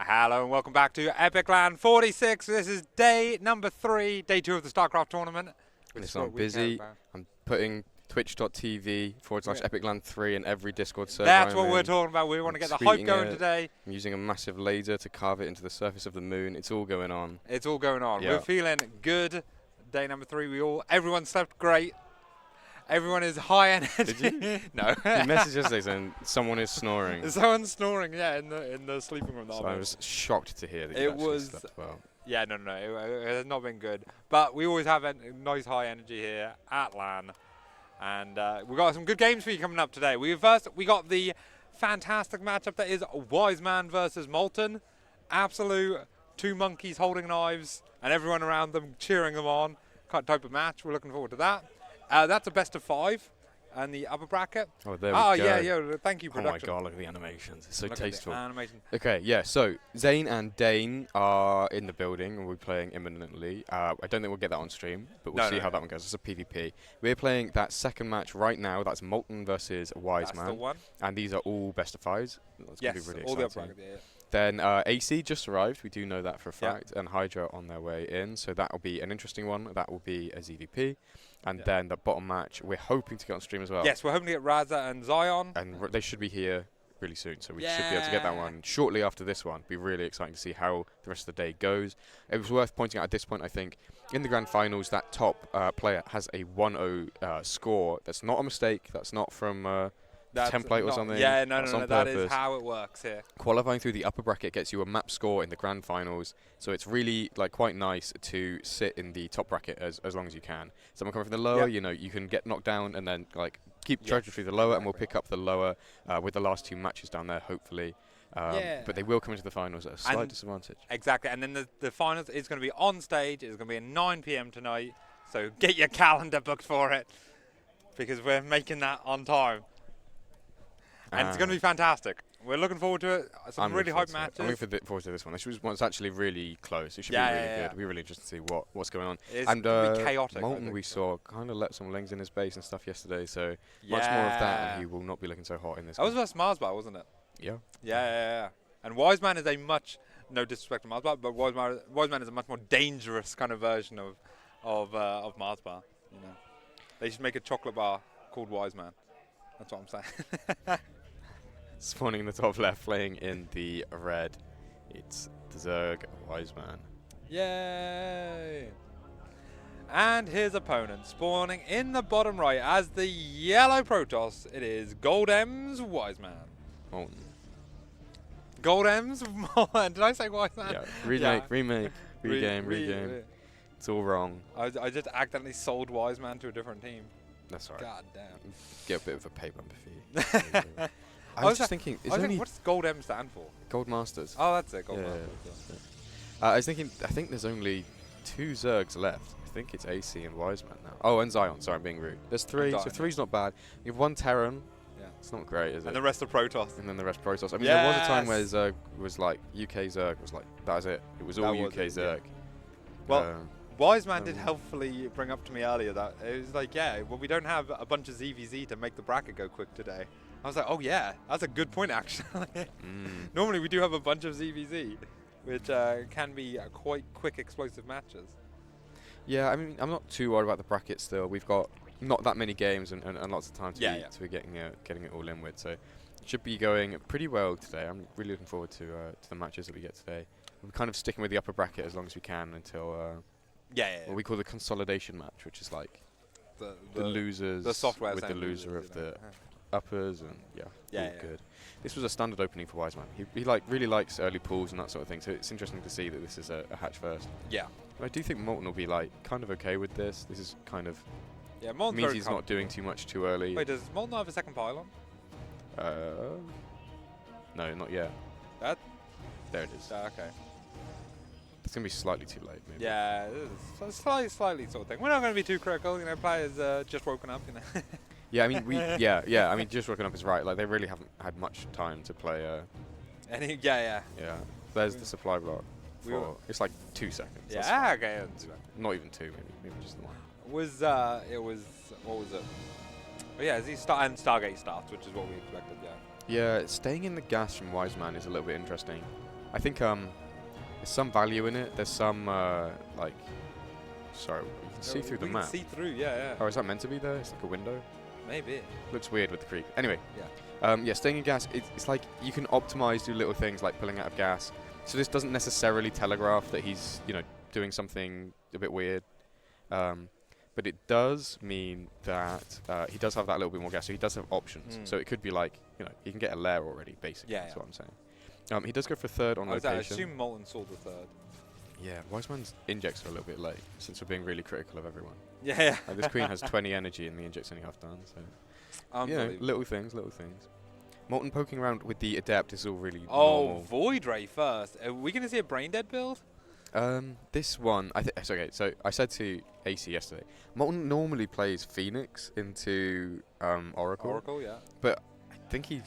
Hello and welcome back to EPIC46. This is day number 3, day 2 of the Starcraft tournament. Listen, I'm busy. I'm putting twitch.tv/EpicLand3 in every Discord server. That's what we're talking about. We want to get the hype going today. I'm using a massive laser to carve it into the surface of the moon. It's all going on. It's all going on. Yeah. We're feeling good. Day number 3. Everyone slept great. Everyone is high energy. Did you? No. He messaged yesterday saying someone is snoring. Someone's snoring, yeah, in the sleeping room. So I was shocked to hear that you actually slept well. Yeah, no, it has not been good. But we always have a nice high energy here at LAN. And we've got some good games for you coming up today. We got the fantastic matchup that is WiseMan versus Molten. Absolute two monkeys holding knives and everyone around them cheering them on. Type of match. We're looking forward to that. That's a best of 5 and the upper bracket. Oh, there we go. Yeah. Thank you, production. Oh my God, look at the animations. It's so look tasteful. Animation. Okay, yeah, so Zane and Dane are in the building and we're playing imminently. I don't think we'll get that on stream, but we'll see how that one goes. It's a PvP. We're playing that second match right now. That's Molten versus WiseMan. That's the one. And these are all best of 5s. That's yes, going to be really all exciting. the upper bracket, yeah. Then AC just arrived. We do know that for a fact. And Hydra on their way in. So that will be an interesting one. That will be a ZVP. And then the bottom match, we're hoping to get on stream as well. Yes, we're hoping to get Raza and Zion. And they should be here really soon. So we should be able to get that one shortly after this one. Be really exciting to see how the rest of the day goes. It was worth pointing out at this point, I think, in the grand finals, that top player has a 1-0 score. That's not a mistake. That's not from... template or something. Yeah, no, that is how it works here. Qualifying through the upper bracket gets you a map score in the grand finals, so it's really quite nice to sit in the top bracket as long as you can. Someone coming from the lower, you know, you can get knocked down and then keep trudging through the lower, and we'll pick up the lower with the last 2 matches down there, hopefully. But they will come into the finals at a slight disadvantage. Exactly, and then the finals is going to be on stage. It's going to be at 9 p.m. tonight, so get your calendar booked for it, because we're making that on time. And it's going to be fantastic. We're looking forward to it. Some really hype matches. I'm looking forward to this one. This was actually really close. It should be really good. It'll be really interesting to see what's going on. It's going to be chaotic. Molten, we saw, kind of let some lings in his base and stuff yesterday, so much more of that, and he will not be looking so hot in this. That was versus Marsbar, wasn't it? Yeah. Yeah. And WiseMan is a much, no disrespect to Marsbar, but WiseMan is a much more dangerous kind of version of Marsbar. You know, they should make a chocolate bar called WiseMan. That's what I'm saying. Spawning in the top left, playing in the red. It's the Zerg WiseMan. Yay! And his opponent spawning in the bottom right as the yellow Protoss. It is Goldem's WiseMan. Molten. Goldem's Molten. Did I say WiseMan? Yeah. Remake, regame. It's all wrong. I just accidentally sold WiseMan to a different team. That's all right. God damn. Get a bit of a pay bump fee. I was just thinking, what's Gold M stand for? Gold Masters. Oh, that's it, Gold Masters. Yeah. I was thinking, I think there's only 2 Zergs left. I think it's AC and WiseMan now. Oh, and Zion. Sorry, I'm being rude. There's 3, so 3's not bad. You have 1 Terran. Yeah. It's not great, is it? And the rest are Protoss. And then the rest Protoss. I mean, there was a time where Zerg was UK Zerg was that was it. It was all UK Zerg. Well, WiseMan did helpfully bring up to me earlier that it was well, we don't have a bunch of ZVZ to make the bracket go quick today. I was like, oh yeah, that's a good point actually. Normally we do have a bunch of ZVZ, which can be quite quick, explosive matches. Yeah, I mean, I'm not too worried about the bracket still. We've got not that many games and lots of time to be getting it all in with. So it should be going pretty well today. I'm really looking forward to the matches that we get today. We're kind of sticking with the upper bracket as long as we can until... what we call the consolidation match, which is like the losers the software with the loser of the uppers, and good. This was a standard opening for WiseMan. He really likes early pools and that sort of thing, so it's interesting to see that this is a hatch first. Yeah. But I do think Molten will be kind of okay with this. This is kind of Molten means he's not doing too much too early. Wait, does Molten have a second pylon? No, not yet. There it is. Okay. It's going to be slightly too late, maybe. Yeah, it's slightly sort of thing. We're not going to be too critical, you know, players just woken up, you know. Yeah, I mean, I mean, just woken up is right. They really haven't had much time to play. Yeah. There's the supply block. It's like 2 seconds. Yeah, okay. Not even 2, maybe just 1. What was it? Oh yeah, and Stargate starts, which is what we expected, Yeah, staying in the gas from WiseMan is a little bit interesting. I think there's some value in it. There's some like, sorry, you can see through the map. See through, yeah. Oh, is that meant to be there? It's like a window. Maybe. Looks weird with the creep. Anyway. Yeah. Yeah, staying in gas. It's like you can optimize, do little things like pulling out of gas. So this doesn't necessarily telegraph that he's doing something a bit weird. But it does mean that he does have that little bit more gas, so he does have options. So it could be like, he can get a lair already, basically. Yeah, that's what I'm saying. He does go for third on location. I assume Molten saw the third. Yeah, WiseMan's injects are a little bit late, since we're being really critical of everyone. Yeah. Like this queen has 20 energy and the inject's only half done, so... little things. Molten poking around with the Adept is all really normal. Void Ray first. Are we going to see a Brain Dead build? This one, okay, so I said to AC yesterday, Molten normally plays Phoenix into Oracle. Oracle, yeah. But I think he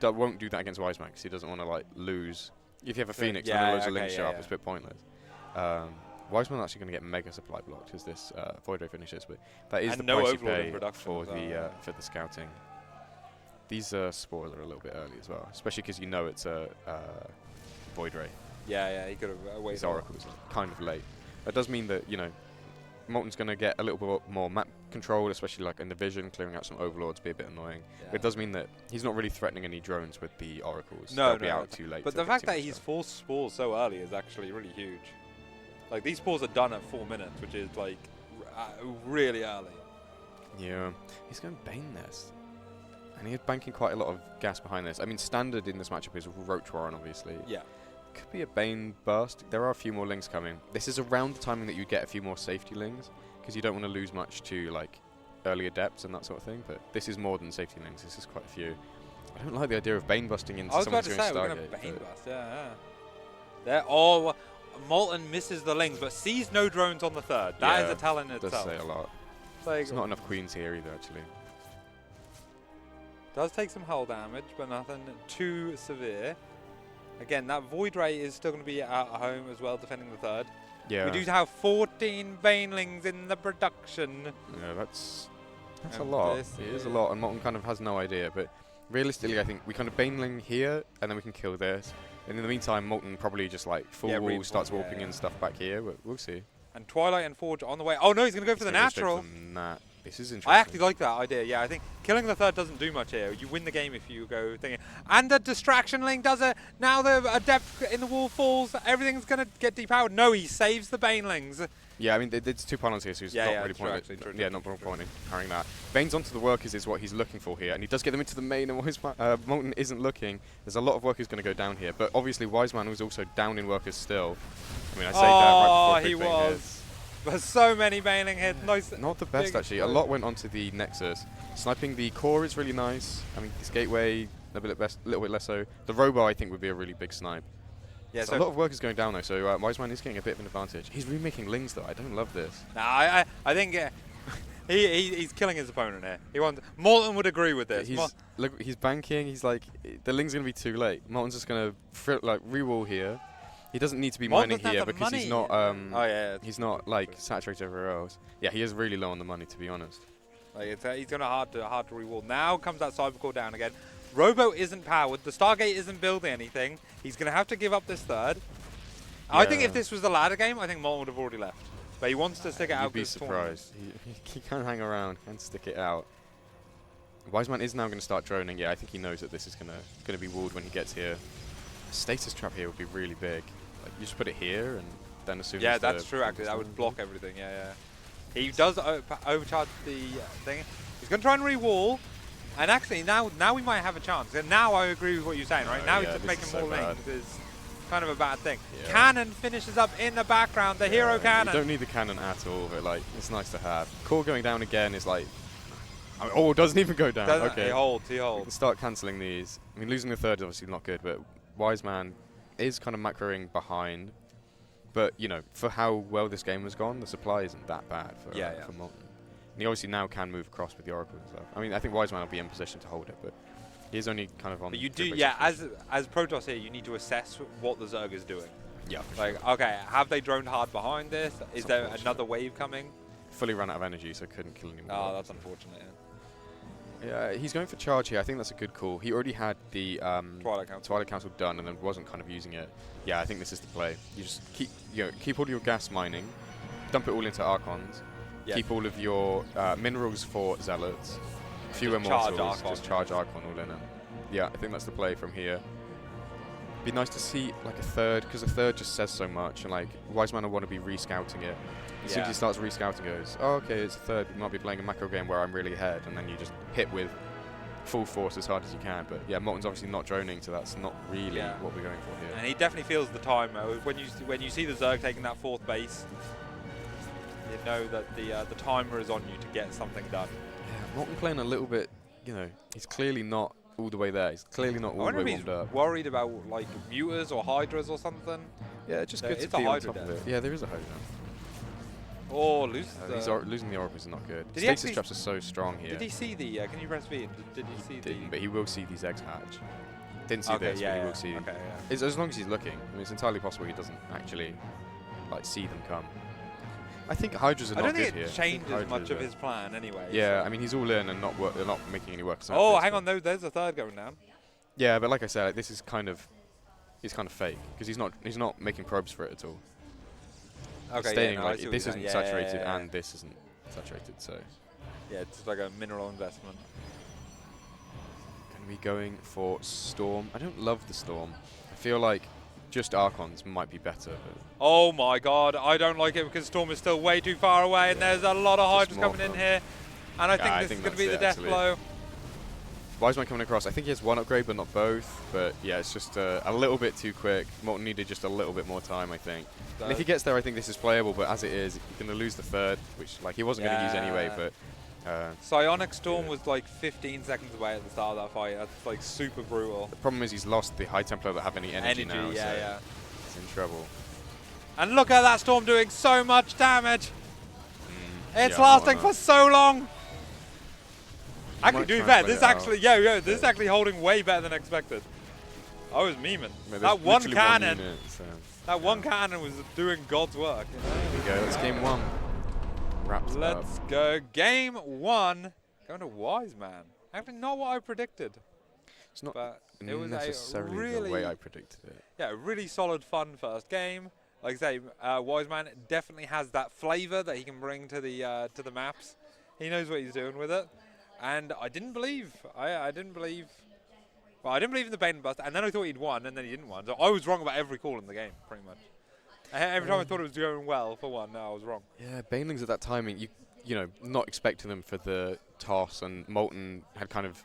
won't do that against WiseMan because he doesn't want to like lose. If you have a Phoenix and loads of link sharp, it's a bit pointless. WiseMan's actually going to get mega supply blocked as this Void Ray finishes, but that is the price you pay for the scouting. These spores are a little bit early as well, especially because it's a Void Ray. Yeah, he could have waited. His Oracle is kind of late. That does mean that, Molten's going to get a little bit more map control, especially like in the vision, clearing out some overlords, be a bit annoying. Yeah. But it does mean that he's not really threatening any drones with the Oracles. They'll be out too late. But the fact that he's forced spores so early is actually really huge. Like, these spores are done at 4 minutes, which is, like, really early. Yeah. He's going Bane Nest. And he's banking quite a lot of gas behind this. I mean, standard in this matchup is Roach Warren, obviously. Yeah. Could be a Bane burst. There are a few more lings coming. This is around the timing that you get a few more safety lings, because you don't want to lose much to, like, early Adepts and that sort of thing. But this is more than safety lings. This is quite a few. I don't like the idea of Bane busting into someone's going Stargate. I was about to say, we're going to Bane bust, yeah. There, Molten misses the lings, but sees no drones on the third. That is a tell in itself. Does say a lot. There's not enough queens here either, actually. Does take some hull damage, but nothing too severe. Again, that Void Ray is still going to be at home as well, defending the third. Yeah. We do have 14 Banelings in the production. Yeah, that's a lot. It is a lot, and Molten kind of has no idea. But realistically, I think we kind of Baneling here, and then we can kill this. And in the meantime, Molten probably just like full wall starts warping in stuff back here. We'll see. And Twilight and Forge on the way. Oh no, he's going to go for the natural. This is interesting. I actually like that idea. Yeah, I think killing the third doesn't do much here. You win the game if you go thinking. And the distraction link does it. Now the Adept in the wall falls. Everything's going to get depowered. No, he saves the Banelings. Yeah, I mean, it's 2 panels here, so he's not really pointing. Not pointing, carrying that. Bane's onto the workers is what he's looking for here, and he does get them into the main, and Molten isn't looking. There's a lot of workers going to go down here, but obviously WiseMan was also down in workers still. I mean, I say that right before he was. There's so many Baneling hits. Nice. Not the best, actually. A lot went onto the Nexus. Sniping the core is really nice. I mean, this Gateway, a little bit less so. The Robo, I think, would be a really big snipe. Yeah, so a lot of workers going down, though, so WiseMan is getting a bit of an advantage. He's remaking Lings, though. I don't love this. Nah, I think he's killing his opponent here. Molten would agree with this. Look, he's banking. He's like, the Ling's going to be too late. Molten's just going to re-wall here. He doesn't need to be mining here because he's not. He's not like saturated everywhere else. Yeah, he is really low on the money, to be honest. Like he's gonna hard to re-wall. Now comes that Cybercore down again. Robo isn't powered. The Stargate isn't building anything. He's gonna have to give up this third. Yeah. I think if this was the ladder game, I think Molten would have already left. But he wants to stick it out. You'd be surprised. He can't hang around. Can't stick it out. WiseMan is now going to start droning. Yeah, I think he knows that this is gonna be walled when he gets here. A status trap here would be really big. Like, you just put it here, and then as soon as yeah, that's true. Actually, that would block everything. Yeah. He does overcharge the thing. He's going to try and re-wall, and actually now we might have a chance. And now I agree with what you're saying, right? Now he's just making more links. Is kind of a bad thing. Yeah. Cannon finishes up in the background. The hero cannon. You don't need the cannon at all, but like it's nice to have. Core going down again is like. Oh, it doesn't even go down. Okay. He holds. We can start cancelling these. I mean, losing the third is obviously not good, but WiseMan is kind of macroing behind. But, you know, for how well this game has gone, the supply isn't that bad for Molten. And he obviously now can move across with the Oracle and stuff. I mean, I think WiseMan will be in position to hold it, but he's only kind of on... But you do, as Protoss here, you need to assess what the Zerg is doing. Yeah. Like, okay, have they droned hard behind this? Is there another wave coming? Fully ran out of energy, so couldn't kill anymore. Oh, that's unfortunate, yeah. Yeah, he's going for charge here. I think that's a good call. He already had the Twilight Council done and then wasn't kind of using it. Yeah, I think this is the play. You just keep all your gas mining, dump it all into Archons, keep all of your minerals for Zealots, few Immortals, just charge Archon all in it. Yeah, I think that's the play from here. Be nice to see like a third, because a third just says so much, and like WiseMan will want to be re-scouting it. As soon as he starts re-scouting, goes, oh, okay, it's a third. We might be playing a macro game where I'm really ahead, and then you just hit with full force as hard as you can. But yeah, Molten's obviously not droning, so that's not really what we're going for here. And he definitely feels the time. When you see the Zerg taking that 4th base, you know that the timer is on you to get something done. Yeah, Molten playing a little bit. He's clearly not all the way there. He's clearly not all the way warmed up. Worried about like Mutas or Hydras or something. Yeah, it's just good to be on top of it. Yeah, there is a Hydra. Oh, losing the Oracles is not good. Stasis traps are so strong here. Did he see the? Can you press V? Did he see Didn't, but he will see these eggs hatch. Didn't see this, but he will see. Okay, as long as he's looking. I mean, it's entirely possible he doesn't actually like see them come. I think Hydras are not good here. I don't think it changes much of his plan anyway. Yeah, so. I mean, he's all in and not making any work. Oh, hang on, there's a third going down. Yeah, but like I said, this is kind of fake because he's not making probes for it at all. Okay, staying like this isn't saturated and this isn't saturated, so yeah, it's like a mineral investment. Going to be going for Storm. I don't love the Storm. I feel like just Archons might be better. Oh my god, I don't like it because Storm is still way too far away, and there's a lot of Hydras coming in here, and I think this is going to be the death blow. WiseMan coming across. I think he has one upgrade, but not both. But yeah, it's just a little bit too quick. Molten needed just a little bit more time, I think. And if he gets there, I think this is playable. But as it is, he's going to lose the third, which like he wasn't going to use anyway. But Psionic Storm was like 15 seconds away at the start of that fight. That's like super brutal. The problem is he's lost the High Templar that have any energy now. Yeah. He's in trouble. And look at that Storm doing so much damage. It's lasting for so long. Actually, to be fair, this actually, this is actually holding way better than expected. I was memeing. That one cannon, one cannon was doing God's work. There we go. That's game 1. Wrapped Let's go. Game 1. Going to WiseMan. Actually, not what I predicted. It's not necessarily the way I predicted it. Yeah, really solid, fun first game. Like I say, WiseMan definitely has that flavor that he can bring to the maps. He knows what he's doing with it. And I didn't believe. I didn't believe. Well, I didn't believe in the Bane Bust, and then I thought he'd won, and then he didn't win. So I was wrong about every call in the game, pretty much. Every time I thought it was going well for one, no, I was wrong. Yeah, Banelings at that timing, you know, not expecting them for the toss, and Molten had kind of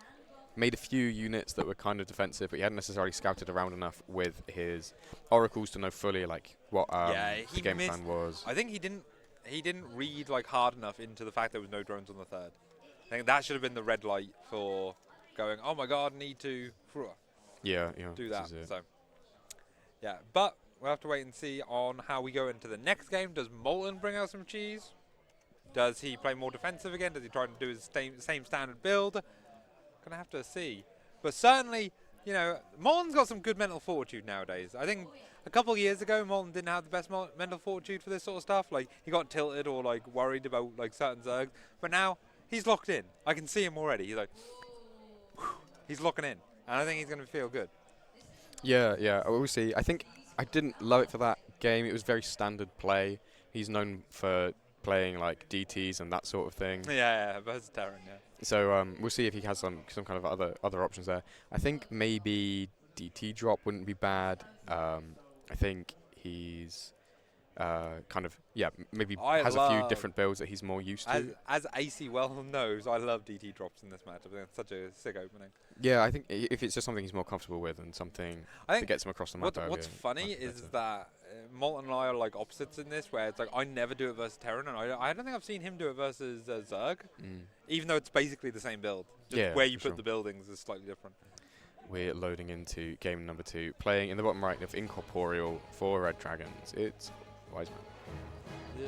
made a few units that were kind of defensive, but he hadn't necessarily scouted around enough with his Oracles to know fully like what the game plan was. I think he didn't read like hard enough into the fact there was no drones on the third. I think that should have been the red light for going, oh my god, need to do that. So, yeah, but we'll have to wait and see on how we go into the next game. Does Molten bring out some cheese? Does he play more defensive again? Does he try to do his same standard build? Gonna have to see. But certainly, you know, Molten's got some good mental fortitude nowadays. I think a couple of years ago, Molten didn't have the best mental fortitude for this sort of stuff. Like, he got tilted or like worried about like certain Zergs. But now, he's locked in. I can see him already. He's like, he's locking in. And I think he's going to feel good. Yeah, we'll see. I think I didn't love it for that game. It was very standard play. He's known for playing like DTs and that sort of thing. Yeah, vegetarian, yeah. So we'll see if he has some kind of other options there. I think maybe DT drop wouldn't be bad. I think he's kind of, maybe has a few different builds that he's more used to. As AC well knows, I love DT drops in this match. I think it's such a sick opening. Yeah, I think if it's just something he's more comfortable with and something that gets him across the map. What's funny is that Molten and I are like opposites in this, where it's like I never do it versus Terran, and I don't think I've seen him do it versus Zerg, even though it's basically the same build. Just where you put the buildings is slightly different. We're loading into game number 2, playing in the bottom right of Incorporeal for Red Dragons. It's WiseMan. Yeah.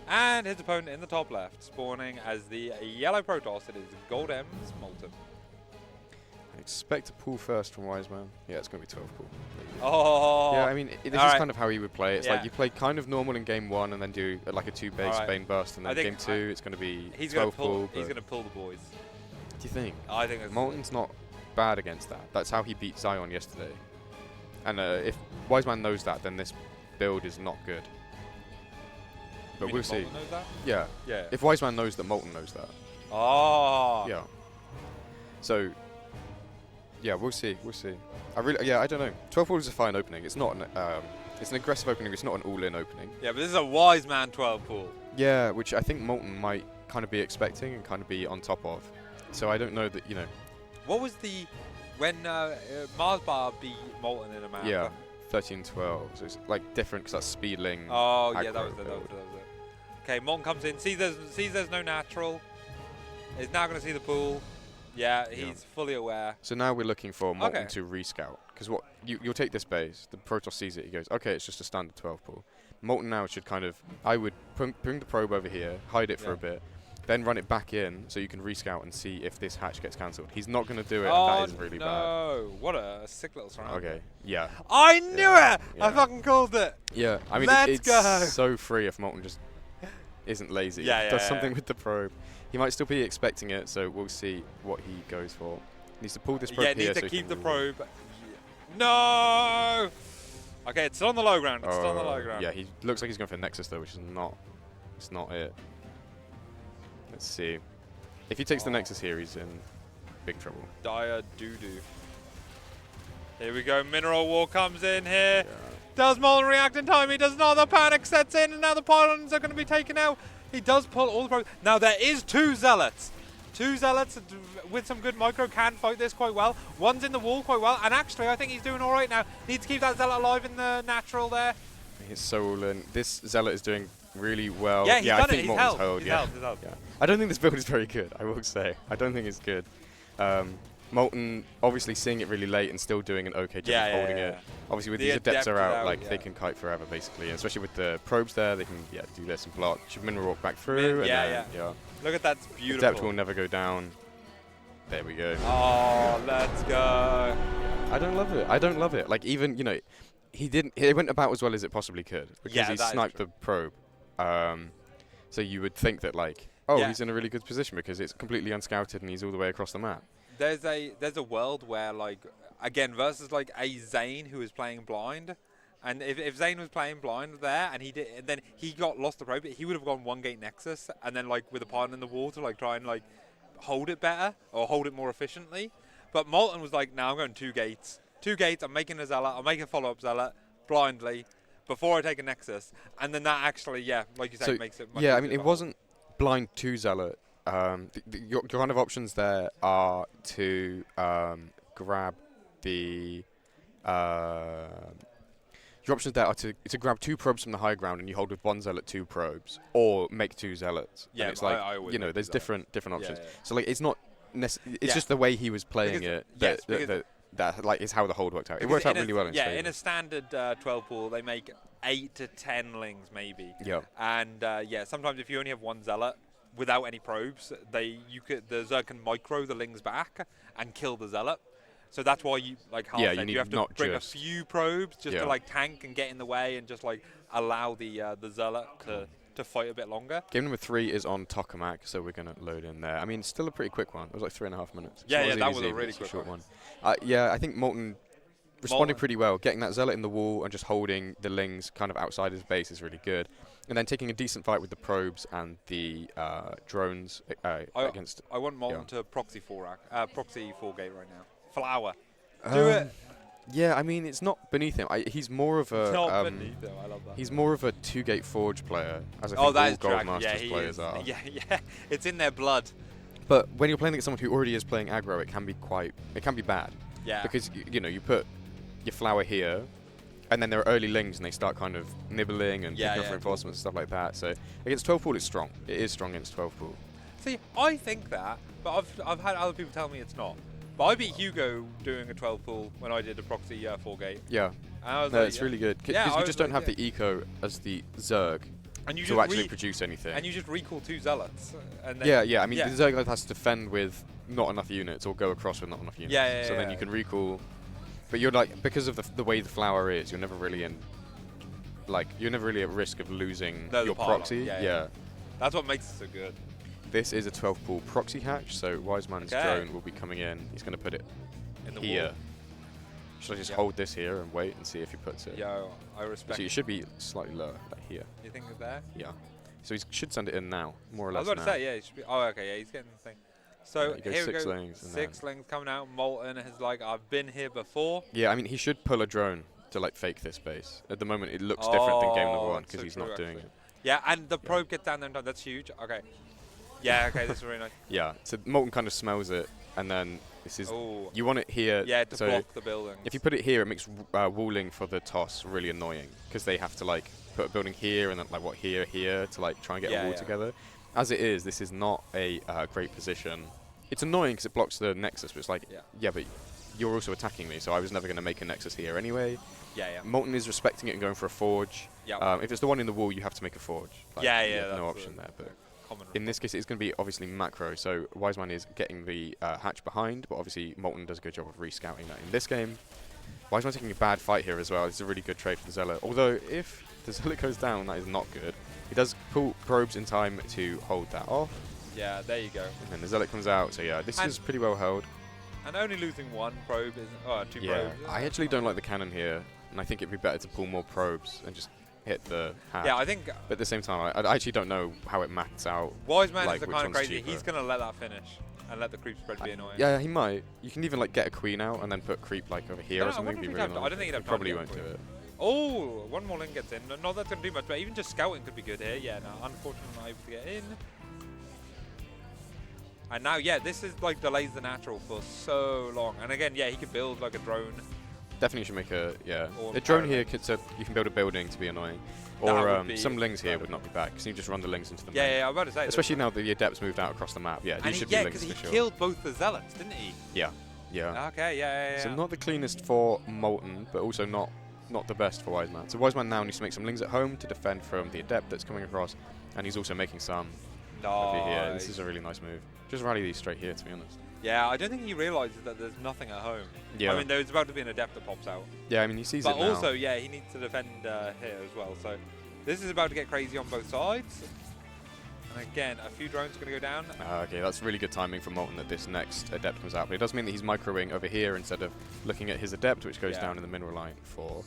And his opponent in the top left, spawning as the yellow Protoss. It is Gold M's Molten. I expect a pull first from WiseMan. Yeah, it's going to be 12 pull. Oh. Yeah, I mean, this is kind of how he would play. It's like you play kind of normal in game 1 and then do like a 2 base Bane Burst, and then game 2 it's going to be 12 pull. He's going to pull the boys. Do you think? I think it's Molten's not bad against that. That's how he beat Zion yesterday. And if WiseMan knows that, then this build is not good. But we'll see. Molten knows that? Yeah. Yeah. If WiseMan knows that, Molten knows that. Oh. Yeah. So, yeah, we'll see. We'll see. I don't know. 12 pool is a fine opening. It's not it's an aggressive opening. It's not an all-in opening. Yeah, but this is a WiseMan 12 pool. Yeah, which I think Molten might kind of be expecting and kind of be on top of. So I don't know that, What was when Mars Bar beat Molten in America? Yeah, 13-12. So it's like different because that's speedling. Oh, yeah, that aggro was it. build. Okay, Molten comes in, sees there's no natural. Is now going to see the pool. Yeah, he's fully aware. So now we're looking for Molten to rescout. Because what you'll take this base, the Protoss sees it, he goes, okay, it's just a standard 12 pool. Molten now should I would bring the probe over here, hide it for a bit, then run it back in so you can rescout and see if this hatch gets cancelled. He's not going to do it, and that is really bad. No, what a sick little surround. Okay, yeah. I knew it! Yeah. I fucking called it. Yeah, I mean, it's so free if Molten just isn't lazy. Does something with the probe. He might still be expecting it, so we'll see what he goes for. Needs to pull this probe here. Yeah, needs to keep the probe. No! Okay, it's still on the low ground. It's still on the low ground. Yeah, he looks like he's going for Nexus though, which is not. It's not it. Let's see. If he takes the Nexus here, he's in big trouble. Dire doo-doo. Here we go. Mineral War comes in here. Yeah. Does Molten react in time? He does not. The panic sets in, and now the pylons are going to be taken out. He does pull all the probes. Now there is two Zealots. Two Zealots with some good micro can fight this quite well. One's in the wall quite well, and actually I think he's doing all right now. Needs to keep that Zealot alive in the natural there. He's so all in. This Zealot is doing really well. Yeah, he's done I think it. Molten's held. He's held. Yeah. I don't think this build is very good, I will say. I don't think it's good. Molten obviously seeing it really late and still doing an okay job of holding it. Obviously with these adepts are out, they can kite forever basically, and especially with the probes there, they can do this and block. Should mineral walk back through. Yeah. Look at that, it's beautiful. Adept will never go down. There we go. Oh, let's go. I don't love it. I don't love it. Like even he went about as well as it possibly could because he sniped the probe. So you would think that he's in a really good position because it's completely unscouted and he's all the way across the map. There's a world where again versus a Zane who is playing blind, and if Zane was playing blind there and then he got lost the probe, he would have gone one gate Nexus and then with a pylon in the wall to try and hold it better or hold it more efficiently. But Molten was now I'm going two gates. I'm making a Zealot. I'm making a follow-up Zealot blindly before I take a Nexus, and then that actually like you said makes it much I mean it wasn't blind to Zealot. Your kind of options there are to grab the your options there are to grab two probes from the high ground and you hold with one Zealot two probes, or make two Zealots. Yeah, and it's there's different options. Yeah. So it's not it's just the way he was playing it that is how the hold worked out. It worked out really well. In a standard 12 pool, they make 8 to 10 lings maybe. Yeah. And sometimes if you only have one Zealot without any probes, the Zerg can micro the lings back and kill the Zealot. So that's why you you have to bring a few probes just to tank and get in the way and just allow the Zealot to fight a bit longer. Game number 3 is on Tokamak, so we're going to load in there. I mean, still a pretty quick one. It was 3.5 minutes. That was a really quick one. I think Molten responding pretty well. Getting that Zealot in the wall and just holding the lings kind of outside his base is really good. And then taking a decent fight with the probes and the drones against... I want Molten to proxy 4 gate right now. Flower. Do it. Yeah, I mean, it's not beneath him. He's more of a... It's not beneath him, I love that. He's more of a 2-gate Forge player, as I think all Gold Masters players are. Yeah, it's in their blood. But when you're playing against someone who already is playing aggro, it can be bad. Yeah. Because, you put your flower here, and then there are early lings, and they start kind of nibbling and picking up reinforcements and stuff like that. So against 12 pool, it's strong. It is strong against 12 pool. See, I think that, but I've had other people tell me it's not. But I beat Hugo doing a 12 pool when I did a proxy 4 gate. Yeah. It's really good. Because you just don't have the eco as the Zerg to actually produce anything. And you just recall 2 Zealots. And then I mean, the Zerg has to defend with not enough units or go across with not enough units. So then you can recall. But you're because of the way the flower is, you're never really at risk of losing your proxy. Yeah. That's what makes it so good. This is a 12 pool proxy hatch, so WiseMan's drone will be coming in. He's going to put it in the here. wall. Should I just hold this here and wait and see if he puts it? Yo, I respect. So it should be slightly lower, like here. You think it's there? Yeah. So he should send it in now, more or less. I was about to say, yeah, he should be. Oh, okay, yeah, he's getting the thing. So yeah, here we go. 6 lanes. 6 lanes coming out. Molten is like, I've been here before. Yeah, I mean, he should pull a drone to like fake this base. At the moment, it looks different than game number 1 because he's not doing it. Yeah, and the probe gets down there. That's huge. Okay. Yeah, okay, this is really nice. Yeah, so Molten kind of smells it, and then this is you want it here. Yeah, to block the building. If you put it here, it makes walling for the toss really annoying because they have to like put a building here and then like here to like try and get a wall together. As it is, this is not a great position. It's annoying because it blocks the nexus, but it's like, yeah, but you're also attacking me, so I was never going to make a nexus here anyway. Yeah, yeah. Molten is respecting it and going for a forge. Yeah. If it's the one in the wall, you have to make a forge. Like, yeah. You have no option there, but in this case, it's going to be obviously macro. So WiseMan is getting the hatch behind, but obviously Molten does a good job of rescouting that in this game. WiseMan's taking a bad fight here as well. It's a really good trade for the Zealot. Although if the Zealot goes down, that is not good. He does pull probes in time to hold that off. Yeah, there you go. And then the Zealot comes out. So yeah, this is pretty well held. And only losing 1 probe isn't. 2 probes. I actually don't like the cannon here, and I think it'd be better to pull more probes and just hit the hatch. Yeah, I think. But at the same time, I actually don't know how it max out. WiseMan like, is the kind of crazy. Cheaper. He's gonna let that finish and let the creep spread be annoying. Yeah, he might. You can even like get a queen out and then put creep like over here or something. Be really I don't think he'd have time. Probably won't do it. Oh, 1 more link gets in. Not that's gonna do much, but even just scouting could be good here. Yeah, no, unfortunately not able to get in. And now, yeah, this is like delays the natural for so long. And again, yeah, he could build like a drone. Definitely should make a a drone here. So you can build a building to be annoying, or some lings here would not be bad because you just run the lings into the main. Yeah, I'm about to say. Especially now that the adepts moved out across the map. Yeah, these should be links for sure. because he killed both the zealots, didn't he? Yeah, yeah. Okay, yeah. So not the cleanest for Molten, but also not the best for WiseMan. So WiseMan now needs to make some lings at home to defend from the adept that's coming across, and he's also making some over here. This is a really nice move. Just rally these straight here, to be honest. Yeah, I don't think he realizes that there's nothing at home. Yeah. I mean, there's about to be an adept that pops out. Yeah, I mean, he sees it now. But also, yeah, he needs to defend here as well. So this is about to get crazy on both sides. And again, a few drones are going to go down. Okay, that's really good timing for Molten that this next adept comes out. But it does mean that he's microwing over here instead of looking at his adept, which goes down in the mineral line for...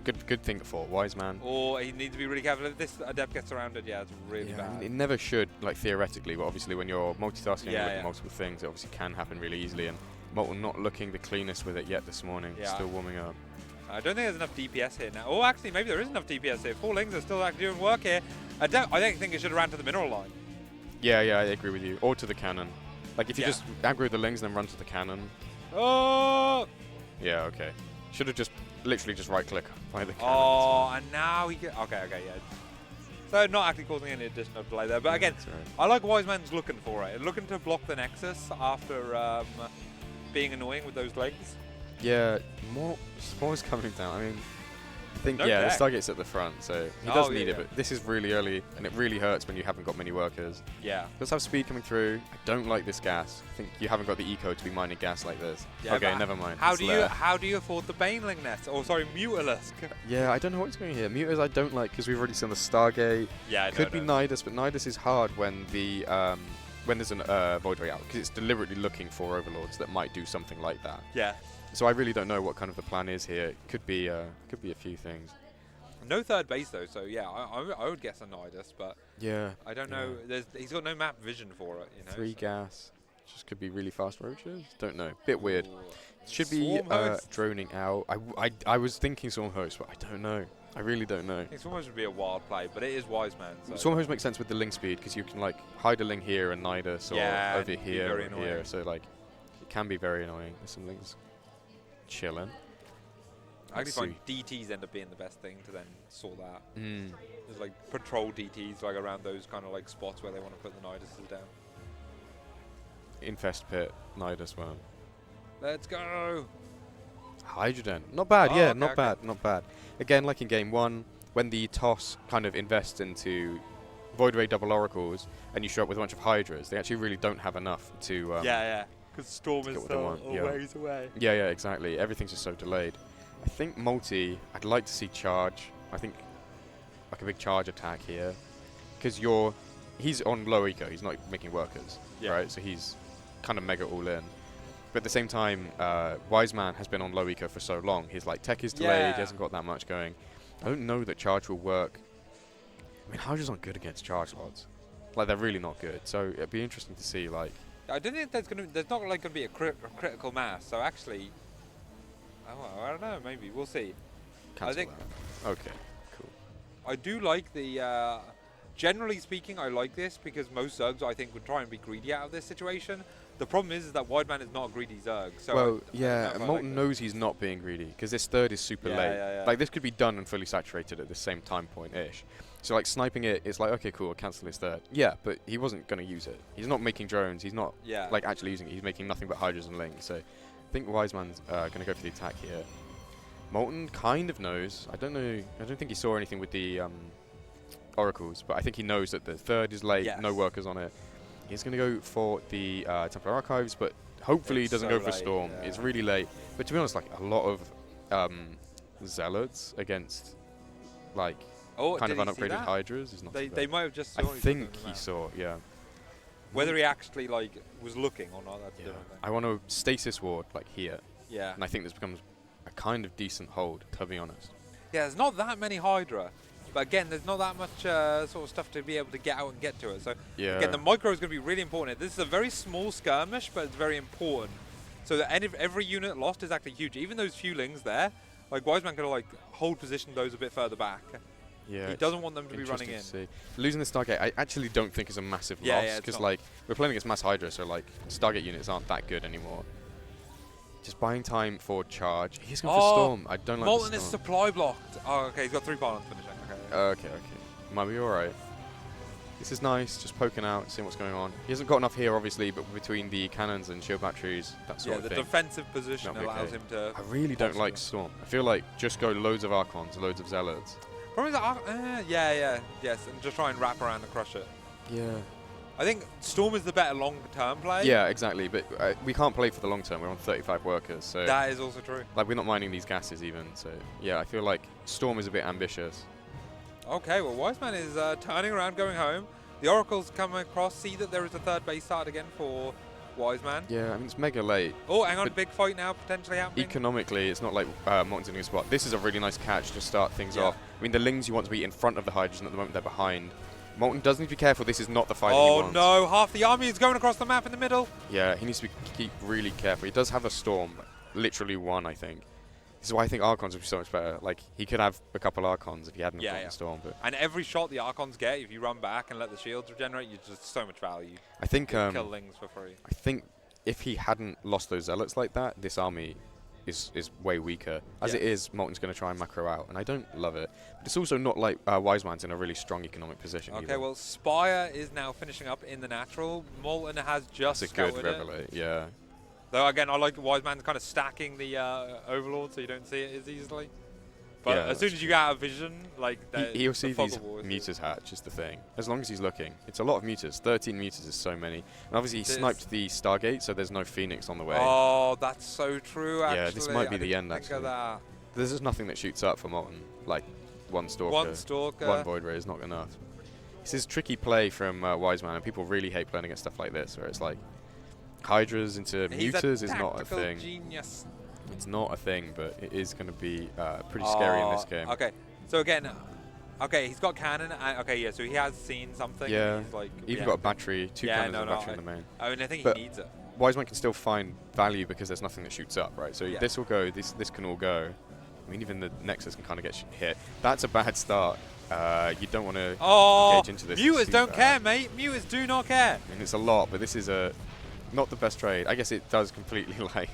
good thing for WiseMan. Or he needs to be really careful. If this adept gets surrounded, it's really bad. I mean, it never should, like theoretically, but obviously when you're multitasking and looking at multiple things, it obviously can happen really easily. And Molten not looking the cleanest with it yet this morning. Still warming up. I don't think there's enough DPS here now. Oh, actually, maybe there is enough DPS here. 4 lings are still actually doing work here. I don't think it should have ran to the mineral line. Yeah, I agree with you. Or to the cannon. Like if you just aggro the lings and then run to the cannon. Oh! Yeah, okay. Should have just literally just right click by the cannon. Oh, and now he get okay, yeah. So not actually causing any additional delay there. But again, I like WiseMan's looking for it. Looking to block the Nexus after being annoying with those legs. Yeah, more is coming down. I mean, I think, the Stargate's at the front, so he does need it, but this is really early, and it really hurts when you haven't got many workers. Yeah. Does have speed coming through. I don't like this gas. I think you haven't got the eco to be mining gas like this. Yeah, okay, never mind. How do you afford the Baneling Nest? Oh, sorry, Mutalisk. Yeah, I don't know what's going here. Mutas I don't like because we've already seen the Stargate. Yeah, Could be Nidus, but Nidus is hard when the when there's a Void Ray out because it's deliberately looking for overlords that might do something like that. Yeah. So I really don't know what kind of the plan is here. It could be a few things. No third base though, so yeah, I would guess a Nidus, but I don't know. He's got no map vision for it, you know. 3 gas, just could be really fast roaches. Don't know. Bit weird. Should be droning out. I was thinking Swarm Host, but I don't know. I really don't know. I think Swarm Host would be a wild play, but it is WiseMan. So. Swarm Host makes sense with the link speed because you can like hide a link here and Nidus or over here or here. So like it can be very annoying. There's some links chilling. I actually find DTs end up being the best thing to then sort that. There's like patrol DTs like around those kind of like spots where they want to put the Niduses down. Infest pit, Nidus worm. Let's go. Hydrogen. Not bad, not bad. Again, like in game 1, when the toss kind of invests into Void Ray double oracles and you show up with a bunch of Hydras, they actually really don't have enough to because Storm is so ways away. Yeah, exactly. Everything's just so delayed. I think multi, I'd like to see charge. I think like a big charge attack here. Because he's on low eco. He's not making workers, right? So he's kind of mega all in. But at the same time, WiseMan has been on low eco for so long. His like tech is delayed. He hasn't got that much going. I don't know that charge will work. I mean, Hydra's aren't good against charge lots. Like they're really not good. So it'd be interesting to see. Like, I don't think there's not like gonna be a critical mass. So actually, I don't know. Maybe we'll see. cancel I think. That. Okay, cool. I do like the. Generally speaking, I like this because most Zergs I think would try and be greedy out of this situation. The problem is that WiseMan is not a greedy Zerg. So well, Molten knows he's not being greedy because this third is super late. Like this could be done and fully saturated at the same time point-ish. So like sniping it, it's like, okay, cool, I'll cancel his third. Yeah, but he wasn't going to use it. He's not making drones. He's not like actually using it. He's making nothing but Hydras and Lings. So I think WiseMan's going to go for the attack here. Molten kind of knows. I don't know. I don't think he saw anything with the Oracles, but I think he knows that the third is late, no workers on it. He's going to go for the Templar Archives, but hopefully he doesn't go for Storm. It's really late. But to be honest, like a lot of Zealots against like kind of unupgraded Hydras is not too bad. They might have just I think he saw, Whether he actually like was looking or not, that's a different thing. I want to stasis ward like here. Yeah. And I think this becomes a kind of decent hold, to be honest. Yeah, there's not that many Hydra. But again, there's not that much sort of stuff to be able to get out and get to it. So again, the micro is going to be really important. This is a very small skirmish, but it's very important. So that every unit lost is actually huge. Even those few Lings there, like WiseMan could like hold position those a bit further back. Yeah, he doesn't want them to be running in. See. Losing the Stargate, I actually don't think is a massive loss because like we're playing against mass Hydra, so like Stargate units aren't that good anymore. Just buying time for charge. He's going for Storm. I don't like Molten is supply blocked. Oh, okay, he's got 3 pylons finishing. Okay. Might be alright. This is nice, just poking out, seeing what's going on. He hasn't got enough here, obviously, but between the cannons and shield batteries, that sort of thing. The defensive position allows him to... I really don't like Storm. I feel like just go loads of Archons, loads of Zealots. Problem is that, yes, and just try and wrap around and crush it. Yeah. I think Storm is the better long-term play. Yeah, exactly, but we can't play for the long term. We're on 35 workers, so... That is also true. Like, we're not mining these gases even, so... Yeah, I feel like Storm is a bit ambitious. Okay, well, WiseMan is turning around, going home. The Oracles come across, see that there is a third base start again for WiseMan. Yeah, I mean, it's mega late. Oh, hang on, big fight now potentially happening. Economically, it's not like Molten's in a spot. This is a really nice catch to start things off. I mean, the Lings you want to be in front of the Hydras, and at the moment they're behind. Molten does need to be careful. This is not the fight he wants. Oh no, half the army is going across the map in the middle. Yeah, he needs to keep really careful. He does have a Storm, literally one, I think. This is why I think Archons would be so much better. Like, he could have a couple Archons if he hadn't gotten the Storm. But and every shot the Archons get, if you run back and let the shields regenerate, you just so much value. I think kill Lings for free. I think if he hadn't lost those Zealots like that, this army is way weaker. As it is, Molten's going to try and macro out, and I don't love it. But it's also not like WiseMan's in a really strong economic position either. Well, Spire is now finishing up in the natural. Molten has just That's a good Revelate, yeah. Though, again, I like WiseMan kind of stacking the Overlord so you don't see it as easily. But as soon as you get out of vision, like... He'll see these mutas hatch is the thing. As long as he's looking. It's a lot of mutas. 13 mutas is so many. And obviously he sniped the Stargate, so there's no Phoenix on the way. Oh, that's so true, actually. Yeah, this might be the end, actually. There's just nothing that shoots up for Molten. Like, one Stalker. One Void Ray is not enough. This is tricky play from WiseMan, and people really hate playing against stuff like this, where it's like... Hydras into mutas is not a thing. Genius. It's not a thing, but it is going to be pretty scary in this game. Okay, so again, he's got cannon. So he has seen something. Yeah, he's like, even got a battery, two cannons and a battery in the main. I mean, I think he needs it. WiseMan can still find value because there's nothing that shoots up, right? So this will go, this can all go. I mean, even the Nexus can kind of get hit. That's a bad start. You don't want to engage into this. Mutas don't care, mate. Mutas do not care. I mean, it's a lot, but this is not the best trade. I guess it does completely like...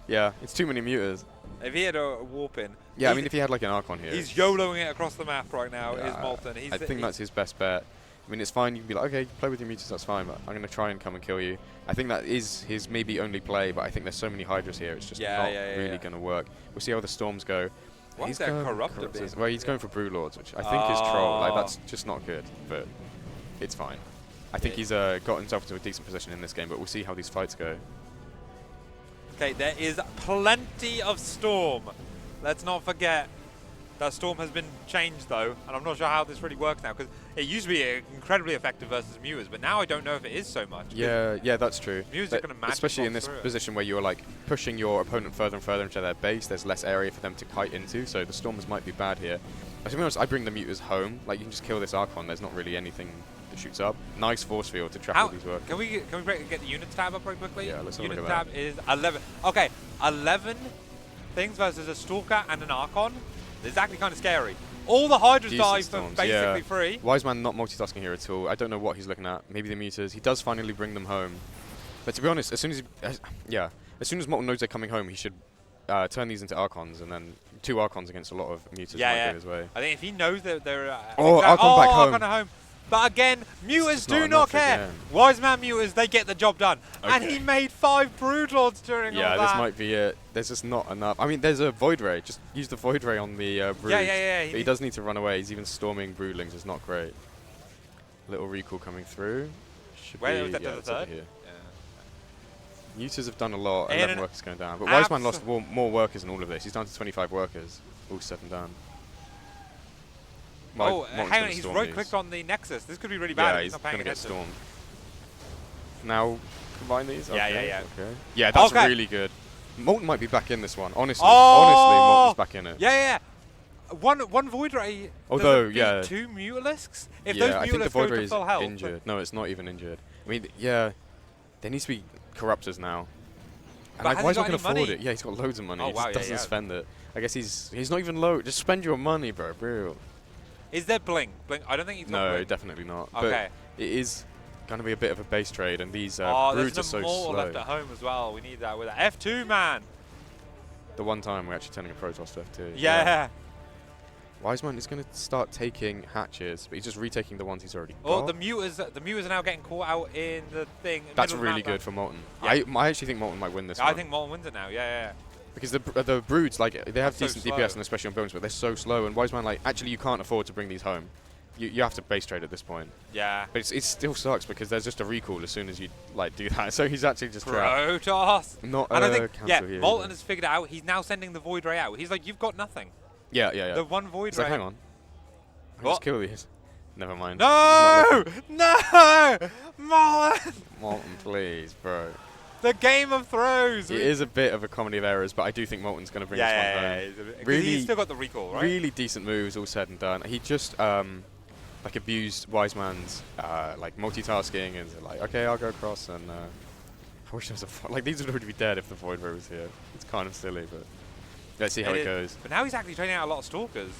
Yeah, it's too many mutas. If he had a warp in... Yeah, I mean, if he had like an Archon here... He's YOLOing it across the map right now, is Molten. I think that's his best bet. I mean, it's fine. You can be like, okay, play with your mutas, that's fine, but I'm going to try and come and kill you. I think that is his maybe only play, but I think there's so many Hydras here, it's just not really going to work. We'll see how the Storms go. What's that Corruptor being? Well, he's going for Brood Lords, which I think is troll. Like, that's just not good, but it's fine. I think he's got himself into a decent position in this game, but we'll see how these fights go. Okay, there is plenty of Storm. Let's not forget. That Storm has been changed though, and I'm not sure how this really works now, because it used to be incredibly effective versus Mewers, but now I don't know if it is so much. Yeah, that's true. Mewers are going to match, especially in this position where you're like pushing your opponent further and further into their base. There's less area for them to kite into, so the Stormers might be bad here. To be honest, I bring the Muters home. Like, you can just kill this Archon. There's not really anything that shoots up. Nice force field to trap all these workers. Can we get the units tab up very quickly? Yeah, let's have a look Unit at tab is 11. Okay, 11 things versus a Stalker and an Archon. This is actually kind of scary. All the Hydras die for basically free. WiseMan not multitasking here at all. I don't know what he's looking at. Maybe the Muters. He does finally bring them home. But to be honest, as soon as Molten knows they're coming home, he should turn these into Archons, and then 2 Archons against a lot of Muters might go his way. I think if he knows that they're... Archon back home. Archon at home. But again, Muters do not care. WiseMan Muters, they get the job done. Okay. And he made 5 Broodlords during all that. Yeah, this might be it. There's just not enough. I mean, there's a Void Ray. Just use the Void Ray on the Brood. Yeah. But he does need to run away. He's even storming Broodlings. It's not great. Little recall coming through. Where was that to the third? Here. Muters have done a lot. 11 workers going down. But WiseMan lost more workers in all of this. He's down to 25 workers. All 7 down. Hang on, he's right-clicked on the Nexus. This could be really bad. Yeah, he's going to get stormed. Now, combine these? Yeah. Okay. Yeah, that's really good. Molten might be back in this one, honestly. Honestly, Molten's back in it. Yeah. One Void Ray. Although, 2 Mutalisks? If those I think the Mutalisks Void go Ray to is full health. injured. No, it's not even injured. I mean, there needs to be Corruptors now. And like, why is he not going to afford it? Yeah, he's got loads of money. He just doesn't spend it. I guess he's not even low. Just spend your money, bro. Real. Is there Blink? I don't think he's got Blink. No, definitely not. Okay. But it is going to be a bit of a base trade, and these Broods are so slow. Left at home as well. We need that with that. F2, man. The one time we're actually turning a Protoss to F2. Yeah. WiseMan is going to start taking hatches, but he's just retaking the ones he's already got. Oh, the Muters are now getting caught out in the thing. That's really good for Molten. Yeah. I actually think Molten might win this one. I think Molten wins it now, yeah. Because the Broods, like, they have decent DPS and especially on bones, but they're so slow. And WiseMan, like, actually you can't afford to bring these home. You have to base trade at this point. Yeah. But it still sucks because there's just a recall as soon as you do that. So he's actually just Protoss. Not and I think here Molten has figured it out. He's now sending the Void Ray out. He's like, you've got nothing. Yeah. The one Void He's Ray. Like, hang on. I'll just kill these. Never mind. No! Molten! Molten, please, bro. The Game of Throws. It is a bit of a comedy of errors, but I do think Molten's going to bring this one home. Really, he's still got the recall, right? Really decent moves, all said and done. He just like abused WiseMan's like multitasking and like, okay, I'll go across and I wish there was a like these would already be dead if the Void Ray was here. It's kind of silly, but let's see how it goes. But now he's actually training out a lot of Stalkers.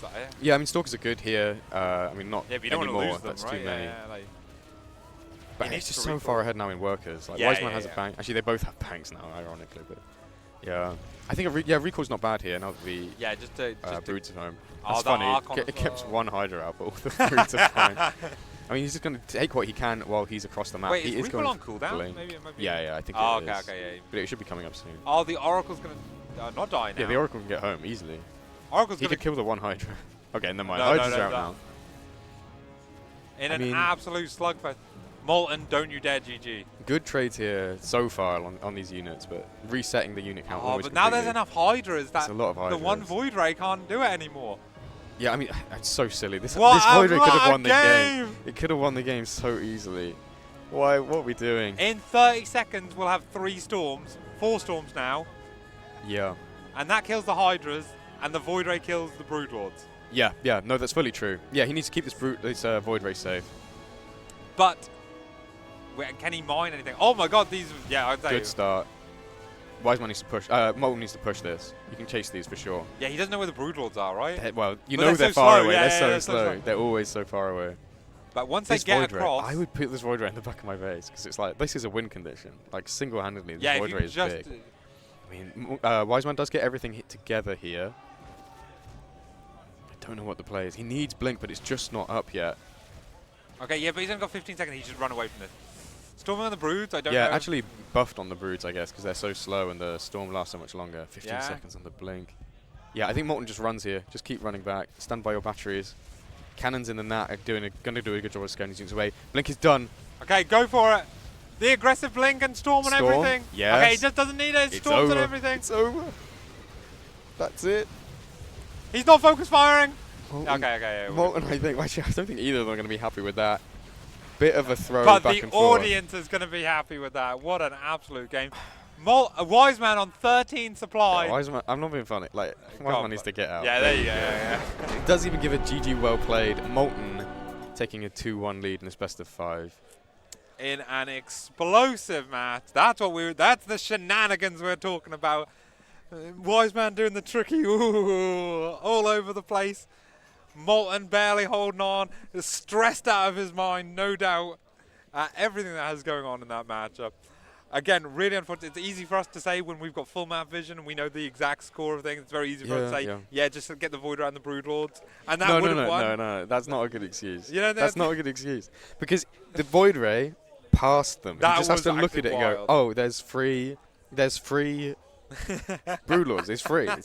Yeah, I mean Stalkers are good here. I mean not but you don't anymore. Want to lose them, That's right? too many. Like but he's just so far ahead now in workers. Like WiseMan has a bank. Actually, they both have banks now, ironically. But yeah, I think recall's not bad here. Now that the Broods are home. That's funny. It keeps one Hydra out, but all the Broods are fine. I mean, he's just going to take what he can while he's across the map. Wait, he is recall on cooldown? Maybe it might be. Yeah, I think it is. Okay. But it should be coming up soon. Oh, the Oracle's going to not die now. Yeah, the Oracle can get home easily. He could kill the one Hydra. Okay, never mind. Hydra's out now. In an absolute slugfest. Molten, don't you dare GG. Good trades here so far on these units, but resetting the unit count. Oh, but now there's enough Hydras that a lot of Hydras. The one Void Ray can't do it anymore. Yeah, I mean, it's so silly. This Void Ray could have won the game. It could have won the game so easily. Why? What are we doing? In 30 seconds, we'll have 3 storms. 4 storms now. Yeah. And that kills the Hydras, and the Void Ray kills the Broodlords. Yeah. No, that's fully true. Yeah, he needs to keep this Void Ray safe. But can he mine anything? Oh my God, these. Yeah, I'd say. Good start. WiseMan needs to push. Molten needs to push this. You can chase these for sure. Yeah, he doesn't know where the Broodlords are, right? Well, they're far away. They're so slow. They're always so far away. But once they get across, I would put this Void Ray in the back of my base because it's like this is a win condition. Like single-handedly, this Void Ray is big. I mean, WiseMan does get everything hit together here. I don't know what the play is. He needs Blink, but it's just not up yet. Okay, yeah, but he's only got 15 seconds. He should run away from this. Storming on the Broods, I don't know. Yeah, actually buffed on the Broods, I guess, because they're so slow and the Storm lasts so much longer. 15 seconds on the Blink. Yeah, I think Molten just runs here. Just keep running back. Stand by your batteries. Cannons in the Nat are going to do a good job of scaring these units away. Blink is done. Okay, go for it. The aggressive Blink and Storm and everything. Yes. Okay, he just doesn't need it. Storms and everything. It's over. That's it. He's not focus firing. Molten, Okay. Molten, I think. Actually, I don't think either of them are going to be happy with that. Bit of a throw But back the and forth. audience is going to be happy with that. What an absolute game. WiseMan on 13 supply. Yeah, WiseMan, I'm not being funny. Like, WiseMan needs to get out. Yeah, there you go. Yeah. It does even give a GG well played. Molten taking a 2-1 lead in this best of 5. In an explosive match. That's the shenanigans we're talking about. WiseMan doing the tricky all over the place. Molten barely holding on, stressed out of his mind, no doubt, at everything that is going on in that matchup. Again, really unfortunate. It's easy for us to say when we've got full map vision and we know the exact score of things. It's very easy for us to say, yeah, just get the Void around the Broodlords. And that would have won. No, that's not a good excuse. You know, that's not a good excuse. Because the Void Ray passed them. You just have to look at it and go, oh, there's free Broodlords. It's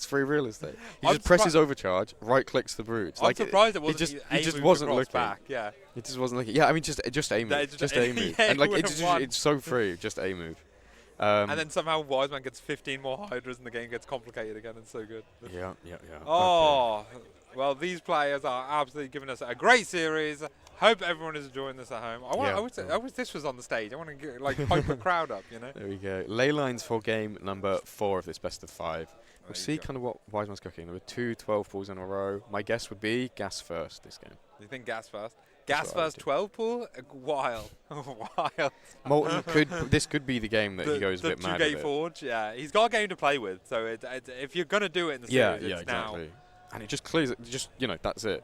free real estate. He just presses overcharge, right clicks the broods. I'm surprised it wasn't. He just wasn't looking. Back, yeah. He just wasn't looking. Yeah, I mean, just A move. Just A move. Yeah, and like it's so free. Just A move. And then somehow WiseMan gets 15 more Hydras and the game gets complicated again. It's so good. Yeah. Oh, okay. Well, these players are absolutely giving us a great series. Hope everyone is enjoying this at home. I wish this was on the stage. I want to get, hype the crowd up, you know? There we go. Ley lines for game number 4 of this best of 5. We'll see kind of what WiseMan's cooking. There were 2 12 pools in a row. My guess would be gas first this game. You think gas first? Gas first 12 pool? Wild. Wild. Molten this could be the game that he goes a bit mad with. The 2-gate forge, yeah. He's got a game to play with, so if you're going to do it in the series, it's exactly. now. And it just clears it. Just, that's it.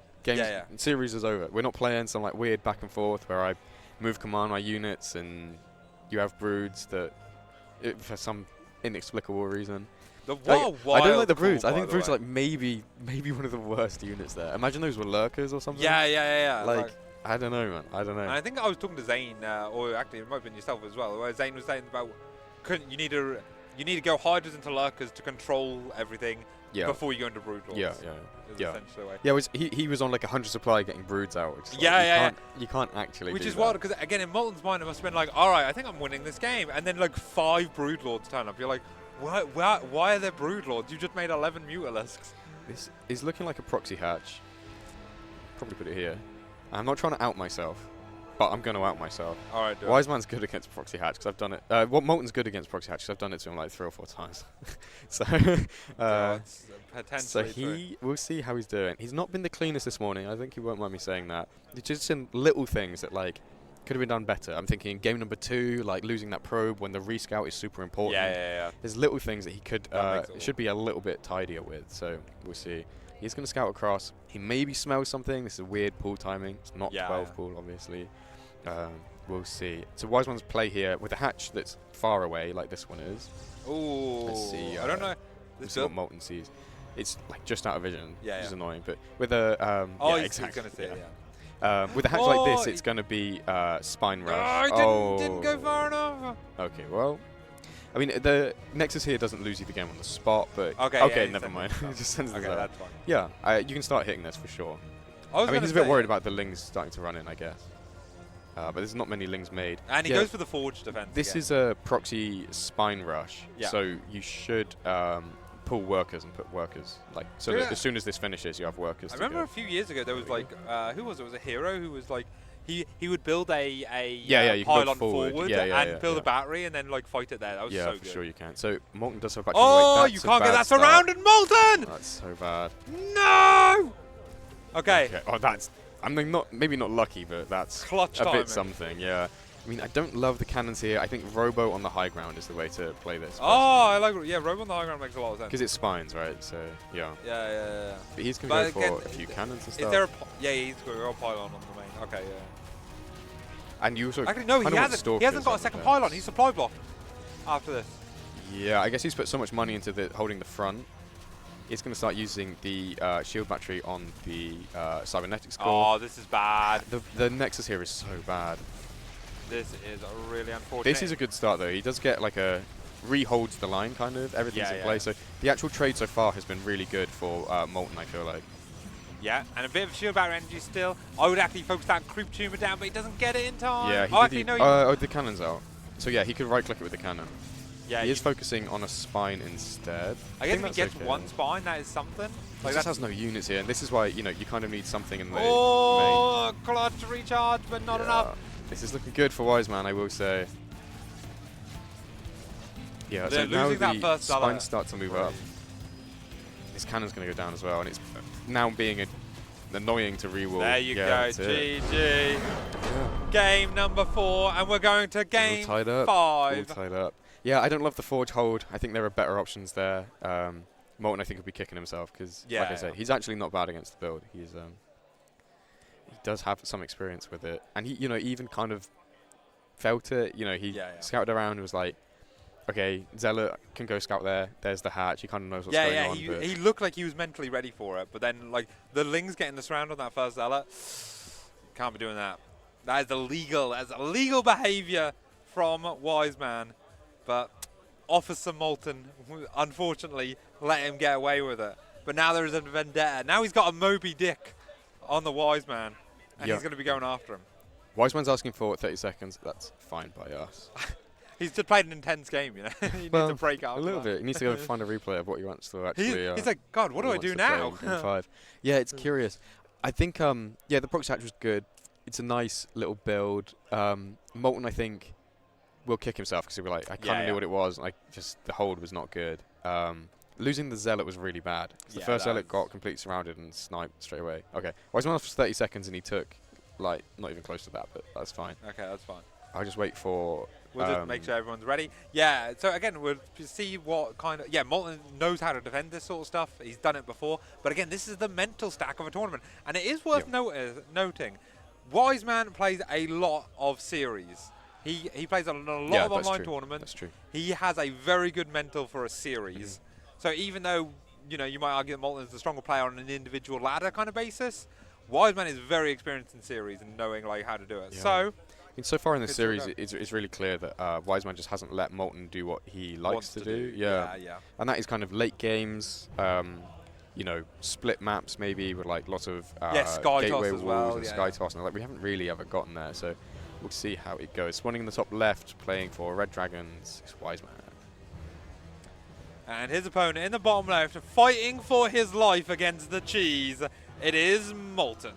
Series is over. We're not playing some weird back and forth where I move command my units and you have broods that, for some inexplicable reason. I don't like the broods. I think the broods are maybe one of the worst units there. Imagine those were lurkers or something. Yeah. I don't know, man. I don't know. And I think I was talking to Zane, or actually it might have been yourself as well, where Zane was saying about you need to go Hydras into lurkers to control everything before you go into Broodlords. Yeah, he was on 100 supply getting broods out. You can't actually. Which is wild because again in Molten's mind it must have been all right, I think I'm winning this game, and then 5 Broodlords turn up. You're like, why are there Broodlords? You just made 11 Mutalisks. This is looking like a proxy hatch. Probably put it here. I'm not trying to out myself, but I'm going to out myself. All right, WiseMan's good against proxy hatch because I've done it. Molten's good against proxy hatch because I've done it to him 3 or 4 times. We'll see how he's doing. He's not been the cleanest this morning. I think he won't mind me saying that. It's just some little things that could have been done better. I'm thinking game number 2, losing that probe when the rescout is super important. Yeah. There's little things that he should be a little bit tidier with. So we'll see. He's going to scout across. He maybe smells something. This is a weird pool timing. It's not 12 pool, obviously. We'll see. So WiseMan's play here with a hatch that's far away, like this one is. Ooh. Let's see. I don't know. Let's see what Molten sees. It's just out of vision, which is annoying. But with a he's going to see it. With a hatch like this, it's going to be Spine Rush. Didn't go far enough. Okay, well. I mean, the Nexus here doesn't lose you the game on the spot, but okay, never mind. It just sends this out. That's fine. Yeah, you can start hitting this for sure. I mean, he's a bit worried about the Lings starting to run in, I guess. But there's not many Lings made. And he goes for the Forge defense. This is a proxy Spine Rush, so you should pull workers and put workers. So that as soon as this finishes, you have workers. I remember a few years ago there was who was it? Was a hero who was he would build a pylon forward and build a battery and then fight it there. That was so good. Yeah, for sure you can. So Molten does have back. Oh, you can't get that surrounded, Molten! That's so bad. No. Okay. Oh, that's. I mean, maybe not lucky, but that's clutch a bit something. Yeah. I mean, I don't love the cannons here. I think Robo on the high ground is the way to play this. Oh, I like Robo on the high ground makes a lot of sense. Because it's spines, right? So yeah. Yeah. But he's going to go for a few cannons and stuff. Is there he's going to go pylon on the main. Okay, yeah. And you also actually no, he hasn't got a second pylon. He's supply blocked after this. Yeah, I guess he's put so much money into holding the front. He's going to start using the shield battery on the cybernetics core. Oh, this is bad. The Nexus here is so bad. This is really unfortunate. This is a good start though. He does get a reholds the line kind of. Everything's in place. So the actual trade so far has been really good for Molten, I feel like. Yeah, and a bit of shield battery energy still. I would actually focus that creep tumor down, but he doesn't get it in time. Yeah, the cannon's out. So yeah, he could right click it with the cannon. Yeah, he is focusing on a spine instead. I guess if he gets okay. one spine, that is something. He just has no units here, and this is why, you know, you kind of need something in the main. Clutch recharge, but not enough. This is looking good for WiseMan, I will say. Yeah, so now the spines start to move up. His cannon's going to go down as well, and it's now being annoying to reroll. There you go, GG. Yeah. Game number 4, and we're going to game 5. All tied up. Yeah, I don't love the Forge hold. I think there are better options there. Molten, I think, will be kicking himself because, like I said, he's actually not bad against the build. He's he does have some experience with it, and he, you know, even kind of felt it. You know, he scouted around and was like, okay, Zealot can go scout there. There's the hatch. He kind of knows what's going on. Yeah, he looked like he was mentally ready for it, but then like the Ling's getting the surround on that first Zealot. Can't be doing that. That is illegal. That's illegal behavior from WiseMan. But Officer Molten, unfortunately, let him get away with it. But now there is a vendetta. Now he's got a Moby Dick on the WiseMan, and he's going to be going after him. WiseMan's asking for 30 seconds. That's fine by us. He's just played an intense game, you know. He needs to break out a little bit. He needs to go find a replay of what he wants to actually. He's like, God, what do I do now? In 5. Yeah, it's curious. I think, yeah, the proxy hatch was good. It's a nice little build. Molten, I think, will kick himself because he'll be like, I kind of knew what it was. Like, just the hold was not good. Losing the Zealot was really bad. The first Zealot got completely surrounded and sniped straight away. Okay, WiseMan off for 30 seconds and he took, like, not even close to that, but that's fine. Okay, that's fine. I'll just wait for. We'll just make sure everyone's ready. Yeah, so again, we'll see what kind of... Yeah, Molten knows how to defend this sort of stuff. He's done it before. But again, this is the mental stack of a tournament. And it is worth noting, WiseMan plays a lot of series. He plays a lot of online tournaments. That's true. He has a very good mental for a series. So even though, you know, you might argue that Molten is the stronger player on an individual ladder kind of basis, WiseMan is very experienced in series and knowing like how to do it. So... So far in this series, it's really clear that WiseMan just hasn't let Molten do what he likes to do. Yeah. And that is kind of late games, you know, split maps maybe with like lots of gateway walls and sky toss. And like we haven't really ever gotten there, so we'll see how it goes. Spawning in the top left, playing for Red Dragons, is WiseMan. And his opponent in the bottom left, fighting for his life against the cheese, it is Molten.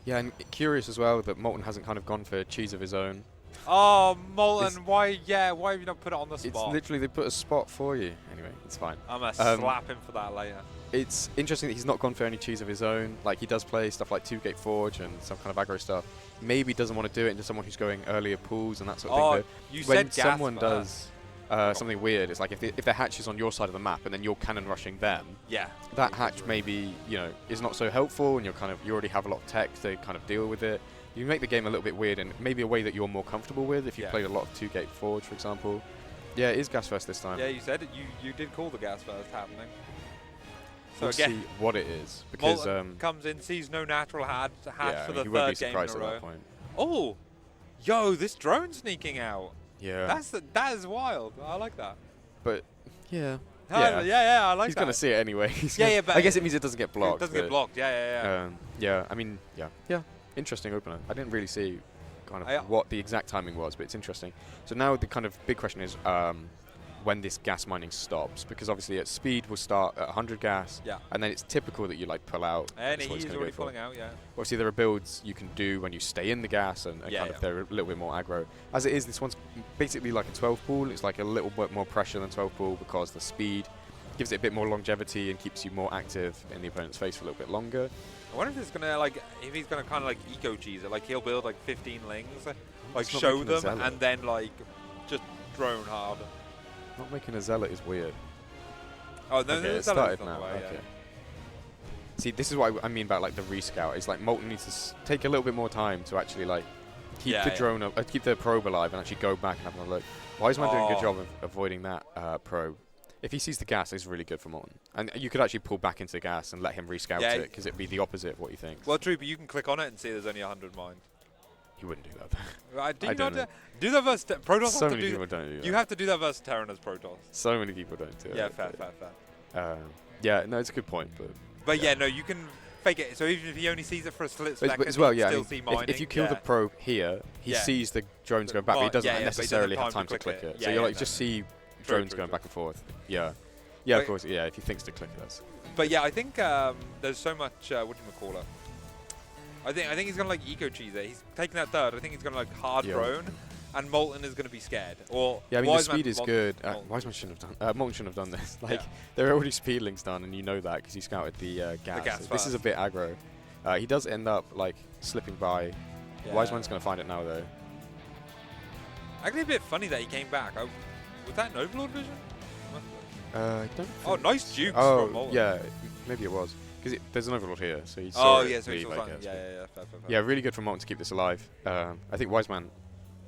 Yeah, and curious as well that Molten hasn't kind of gone for cheese of his own. Oh, Molten, why have you not put it on the spot? It's literally, they put a spot for you. Anyway, it's fine. I'm going to slap him for that later. It's interesting that he's not gone for any cheese of his own. Like, he does play stuff like 2-Gate Forge and some kind of aggro stuff. Maybe doesn't want to do it into someone who's going earlier pools and that sort of thing. You when said someone does something weird, it's like if their hatch is on your side of the map and then you're cannon rushing them, that hatch maybe, you know, is not so helpful, and you already have a lot of tech to kind of deal with it. You make the game a little bit weird and maybe a way that you're more comfortable with if you played a lot of 2-Gate Forge, for example. Yeah, it is gas first this time. Yeah, you said it. You did call the gas first happening. So we'll again, see what it is, because comes in, sees no natural hatch for the he third won't be game surprised in a at row. that point. Oh, yo, this drone sneaking out. Yeah, that is wild. I like that. But yeah, I like that. He's gonna see it anyway. But I guess it means it doesn't get blocked. It doesn't get blocked. Yeah. I mean, yeah. Interesting opener. I didn't really see kind of what the exact timing was, but it's interesting. So now the kind of big question is when this gas mining stops, because obviously at speed we'll start at 100 gas, and then it's typical that you like pull out. And he's already pulling out, Obviously there are builds you can do when you stay in the gas and kind of they're a little bit more aggro. As it is, this one's basically like a 12 pool. It's like a little bit more pressure than 12 pool because the speed gives it a bit more longevity and keeps you more active in the opponent's face for a little bit longer. I wonder if it's gonna if he's gonna kind of like eco cheese it, like he'll build like 15 lings, like not show them and then like just drone hard. Not making a Zealot is weird. Oh, no, okay, it started now. Okay. See, this is what I mean about like the rescout. It's like Molten needs to take a little bit more time to actually like keep the drone up, keep the probe alive, and actually go back and have another look. WiseMan doing a good job of avoiding that probe. If he sees the gas, it's really good for Molten. And you could actually pull back into the gas and let him rescout it, because it'd be the opposite of what you think. Well, true, but you can click on it and see there's only 100 mines. You wouldn't do that. Do you not do that versus Protoss? So many people don't do that. You have to do that versus Terran as Protoss. So many people don't do it. Yeah, fair. Yeah, no, it's a good point. But yeah, no, you can fake it. So even if he only sees it for a split second, but as well, he yeah. can still see mining. If you kill the probe here, he sees the drones going back, but he doesn't necessarily have time to click it. So you're like, just see drones going back and forth. Yeah. Yeah, of course. Yeah, if he thinks to click it, that's. But yeah, I think there's so much. What do you call it? I think he's gonna like eco cheese it. He's taking that third. I think he's gonna like hard drone, and Molten is gonna be scared. Or yeah, I mean the speed is good. WiseMan shouldn't have done. Molten shouldn't have done this. Like there are already speed links done, and you know that because he scouted the gas. So this is a bit aggro. He does end up like slipping by. Yeah. WiseMan's gonna find it now though. Actually, a bit funny that he came back. Was that an Overlord vision? I don't. Oh, nice jukes from Molten. Yeah, maybe it was. Because there's an Overlord here, so he saw it so he saw something. Fair. Yeah, really good from Molten to keep this alive. I think WiseMan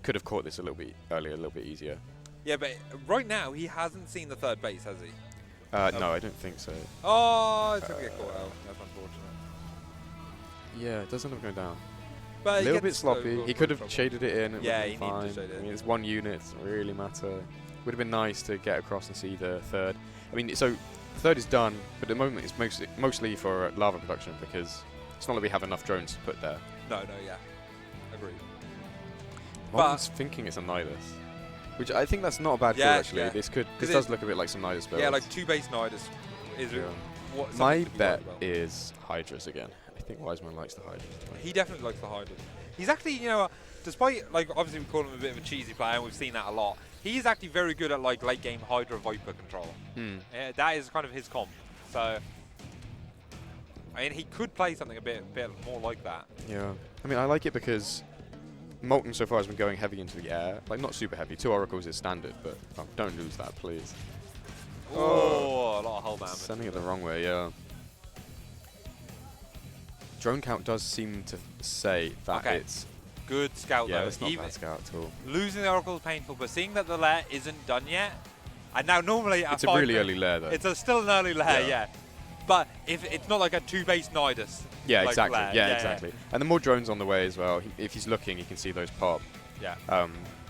could have caught this a little bit earlier, a little bit easier. Yeah, but right now he hasn't seen the third base, has he? No, I don't think so. Oh, it's going to get caught out. That's unfortunate. Yeah, it does end up going down. But a little bit sloppy. He could have shaded it in. It yeah, he needed to shade it in. I mean, it's one unit. It doesn't really matter. Would have been nice to get across and see the third. I mean, so third is done, but at the moment it's mostly for lava production because it's not like we have enough drones to put there. No, yeah. Agreed. Molten's thinking it's a Nidus, which I think that's not a bad call actually. Yeah. This does look a bit like some Nidus builds. Yeah, like 2 base Nidus. My bet is Hydras again. I think WiseMan likes the Hydras. He definitely likes the Hydras. He's actually, you know, despite, like, obviously we call him a bit of a cheesy player, and we've seen that a lot, he's actually very good at, like, late game Hydra Viper control. That is kind of his comp. So, I mean, he could play something a bit more like that. Yeah. I mean, I like it because Molten so far has been going heavy into the air. Like, not super heavy. 2 oracles is standard, but don't lose that, please. Oh, a lot of hull damage. Sending it the wrong way, yeah. Drone count does seem to say that it's good scout though. Yeah, that's not bad scout at all. Losing the oracle is painful, but seeing that the lair isn't done yet, and now normally it's a really early lair though. It's still an early lair, yeah. But if it's not like a 2 base Nidus. Yeah, like exactly. Lair. Yeah, exactly. And the more drones on the way as well. If he's looking, he can see those pop. Yeah.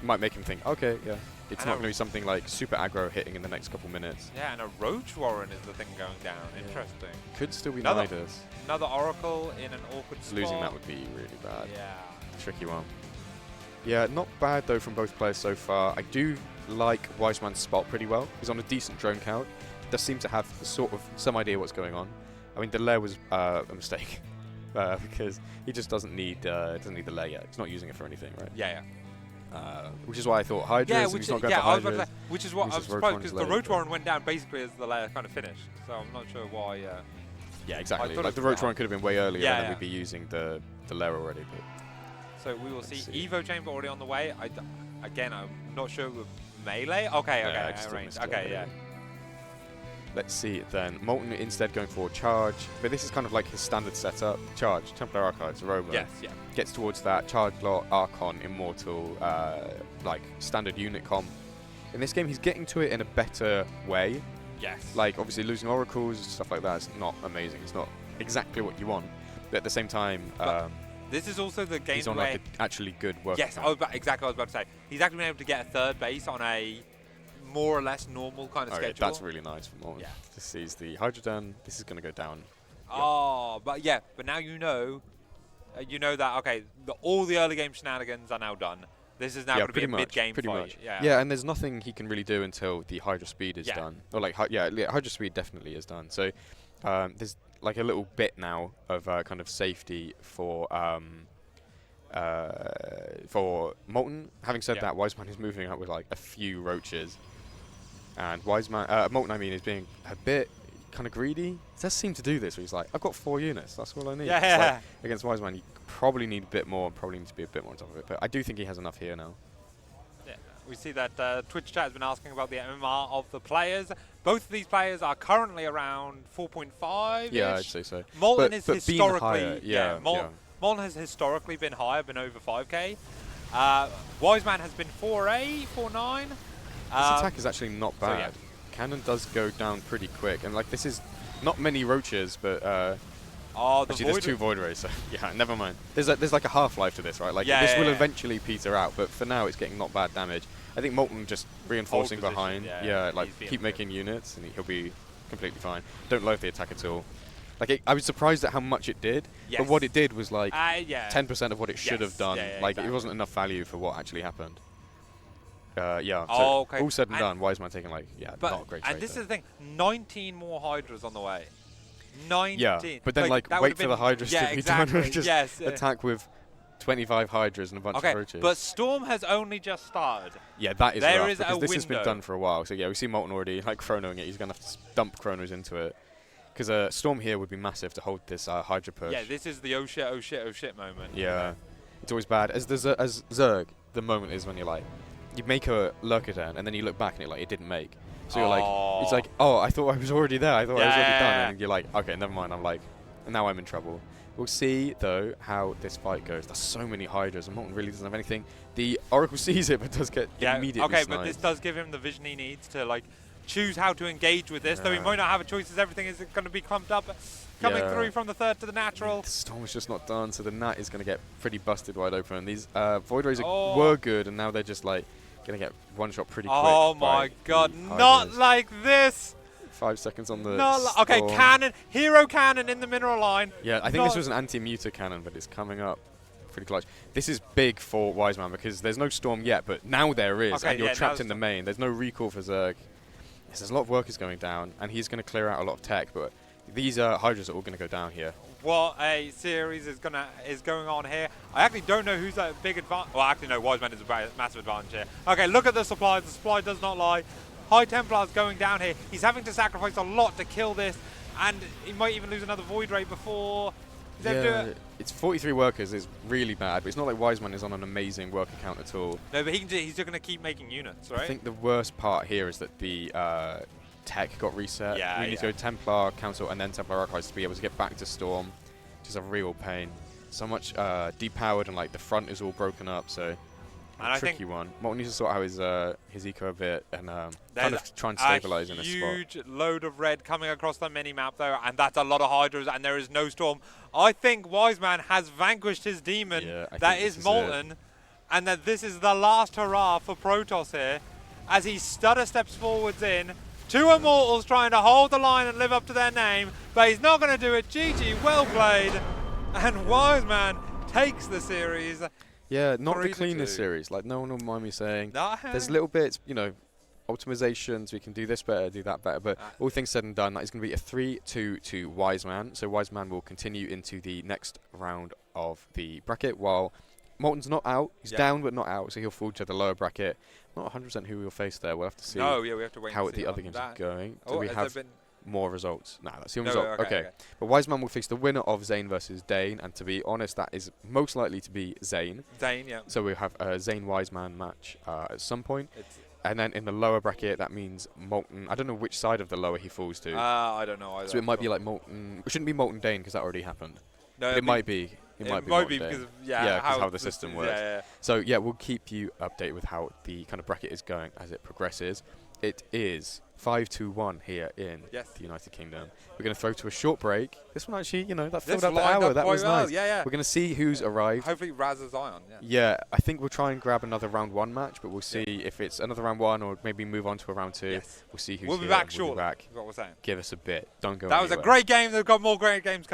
Might make him think, okay, yeah. It's not going to be something like super aggro hitting in the next couple minutes. Yeah, and a Roach Warren is the thing going down. Interesting. Could still be Nidus. Another Oracle in an awkward spot. Losing that would be really bad. Yeah. Tricky one. Yeah, not bad though from both players so far. I do like WiseMan's spot pretty well. He's on a decent drone count. Does seem to have sort of some idea what's going on. I mean, the lair was a mistake because he just doesn't need the lair yet. He's not using it for anything, right? Yeah. Which is why I thought Hydras. Yeah, he's not going for Hydras. Which is what I was surprised because the Roach Warren went down basically as the lair kind of finished. So I'm not sure why. Yeah, exactly. Like the Roach Warren could have been way earlier, and then we'd be using the lair already. But so we will see Evo Chamber already on the way. Again, I'm not sure with melee. Okay, range. Okay, yeah. Let's see then. Molten instead going for charge, but this is kind of like his standard setup. Charge, Templar Archives, Aroma. Yes, yeah. Gets towards that, charge lot, Archon, Immortal, like standard unit comp. In this game, he's getting to it in a better way. Yes. Like, obviously losing Oracles, stuff like that is not amazing. It's not exactly what you want. But at the same time, this is also the game he's on where like an actually good work. Yes, exactly what I was about to say. He's actually been able to get a third base on a more or less normal kind of schedule. That's really nice for Molten. Yeah. To seize the Hydra done. This is going to go down. Oh, but now you know that, okay, all the early game shenanigans are now done. This is now going to be a mid-game fight. Much. Yeah, and there's nothing he can really do until the Hydra speed is done. Or like, Hydra speed definitely is done. So there's like a little bit now of kind of safety for Molten. Having said that, WiseMan is moving up with like a few roaches. And WiseMan, Molten, I mean, is being a bit kind of greedy. He does seem to do this, where he's like, I've got 4 units, that's all I need. Yeah. Like, against WiseMan, you probably need a bit more, probably need to be a bit more on top of it. But I do think he has enough here now. Yeah, we see that Twitch chat has been asking about the MMR of the players. Both of these players are currently around 4.5. Yeah, I'd say so. Molten is historically, higher, Molten has historically been higher, been over 5k. WiseMan has been 4.8, 4.9. This attack is actually not bad. So Cannon does go down pretty quick, and like this is not many roaches, but actually there's 2 Void Rays, so yeah, never mind. There's like a half-life to this, right? Like this will eventually peter out, but for now it's getting not bad damage. I think Molten just reinforcing behind, like keep making units, and he'll be completely fine. Don't love the attack at all. Like, I was surprised at how much it did, Yes. but what it did was like yeah. 10% of what it should Yes. have done. Yeah, Like, exactly. it wasn't enough value for what actually happened. Yeah. Oh, So okay. all said and done, WiseMan taking like, But, not a great trade. and this there. is the thing, 19 more Hydras on the way. 19. Yeah, but then like that wait would've for the been- Hydras yeah, to be exactly. done. Just yes. attack with 25 Hydras and a bunch of Okay, roaches. but Storm has only just started. Yeah, that is There rough, is a because this has been window. done for a while. So yeah, we see Molten already like chronoing it. He's going to have to dump chronos into it. Because Storm here would be massive to hold this Hydra push. Yeah, this is the oh shit, oh shit, oh shit moment. Yeah, it's always bad. As Zerg, the moment is when you're like, you make a Lurker Den, and then you look back and you're like, it didn't make. So you're like, it's like, oh, I thought I was already there. I thought I was already done. And you're like, okay, never mind. I'm like, now I'm in trouble. We'll see, though, how this fight goes. There's so many Hydras, and Molten really doesn't have anything. The Oracle sees it, but does get immediately okay, sniped. but this does give him the vision he needs to like choose how to engage with this. Though he might not have a choice, as everything is going to be clumped up, coming through from the third to the natural. The Storm is just not done, so the Nat is going to get pretty busted wide open. These Void Rays were good, and now they're just like going to get one shot pretty quick. Oh my god, not like this! 5 seconds on the okay, Storm. cannon, hero cannon in the mineral line. Yeah, I think this was an anti-muta cannon, but it's coming up pretty clutch. This is big for WiseMan because there's no Storm yet, but now there is, and you're trapped in the main. There's no recall for Zerg. Yes, there's a lot of workers going down, and he's going to clear out a lot of tech, but these Hydras are all going to go down here. What a series is going on here. I actually don't know who's that big advantage. Well, actually, no, WiseMan is a massive advantage here. Okay, look at the supply. The supply does not lie. High Templar's going down here. He's having to sacrifice a lot to kill this, and he might even lose another Void Ray before he's able to do it. It's 43 workers is really bad, but it's not like WiseMan is on an amazing worker count at all. No, but he's just going to keep making units, right? I think the worst part here is that the tech got reset. Yeah, we need to go Templar, Council, and then Templar Archives to be able to get back to Storm, which is a real pain. So much depowered, and like the front is all broken up, so a tricky one. Molten needs to sort out his eco a bit and kind of try and stabilize in this spot. Huge load of red coming across the mini-map though, and that's a lot of Hydras, and there is no Storm. I think WiseMan has vanquished his demon, that is Molten, and that this is the last hurrah for Protoss here, as he stutter steps forwards in. Two Immortals trying to hold the line and live up to their name, but he's not going to do it. GG, well played, and WiseMan takes the series. Yeah, not the cleanest series. Like, no one will mind me saying. There's little bits, you know, optimizations. We can do this better, do that better. But all things said and done, that is going to be a 3-2 to WiseMan. So WiseMan will continue into the next round of the bracket, while Molten's not out. He's down but not out, so he'll fall to the lower bracket. Not 100% who we'll face there. We'll have to see we have to wait how and see the other games are going. Oh, Do we have more results? No, that's the only No, result. okay. But WiseMan will face the winner of Zane versus Dane, and to be honest, that is most likely to be Zane. So we'll have a Zane WiseMan match at some point. And then in the lower bracket, that means Molten. I don't know which side of the lower he falls to. I don't know either. So it might be like Molten. It shouldn't be Molten Dane because that already happened. No, it might be. It might be because how the system works. So yeah, we'll keep you updated with how the kind of bracket is going as it progresses. It is 5-1 here in the United Kingdom. We're going to throw to a short break. This one actually, you know, that filled up the hour. That was nice. We're going to see who's arrived. Hopefully Raz is Zion. I think we'll try and grab another round 1 match, but we'll see if it's another round 1 or maybe move on to a round 2. We'll see who's here. We'll be back shortly. That's what we're saying. Give us a bit. Don't go anywhere. That was a great game. They've got more great games coming.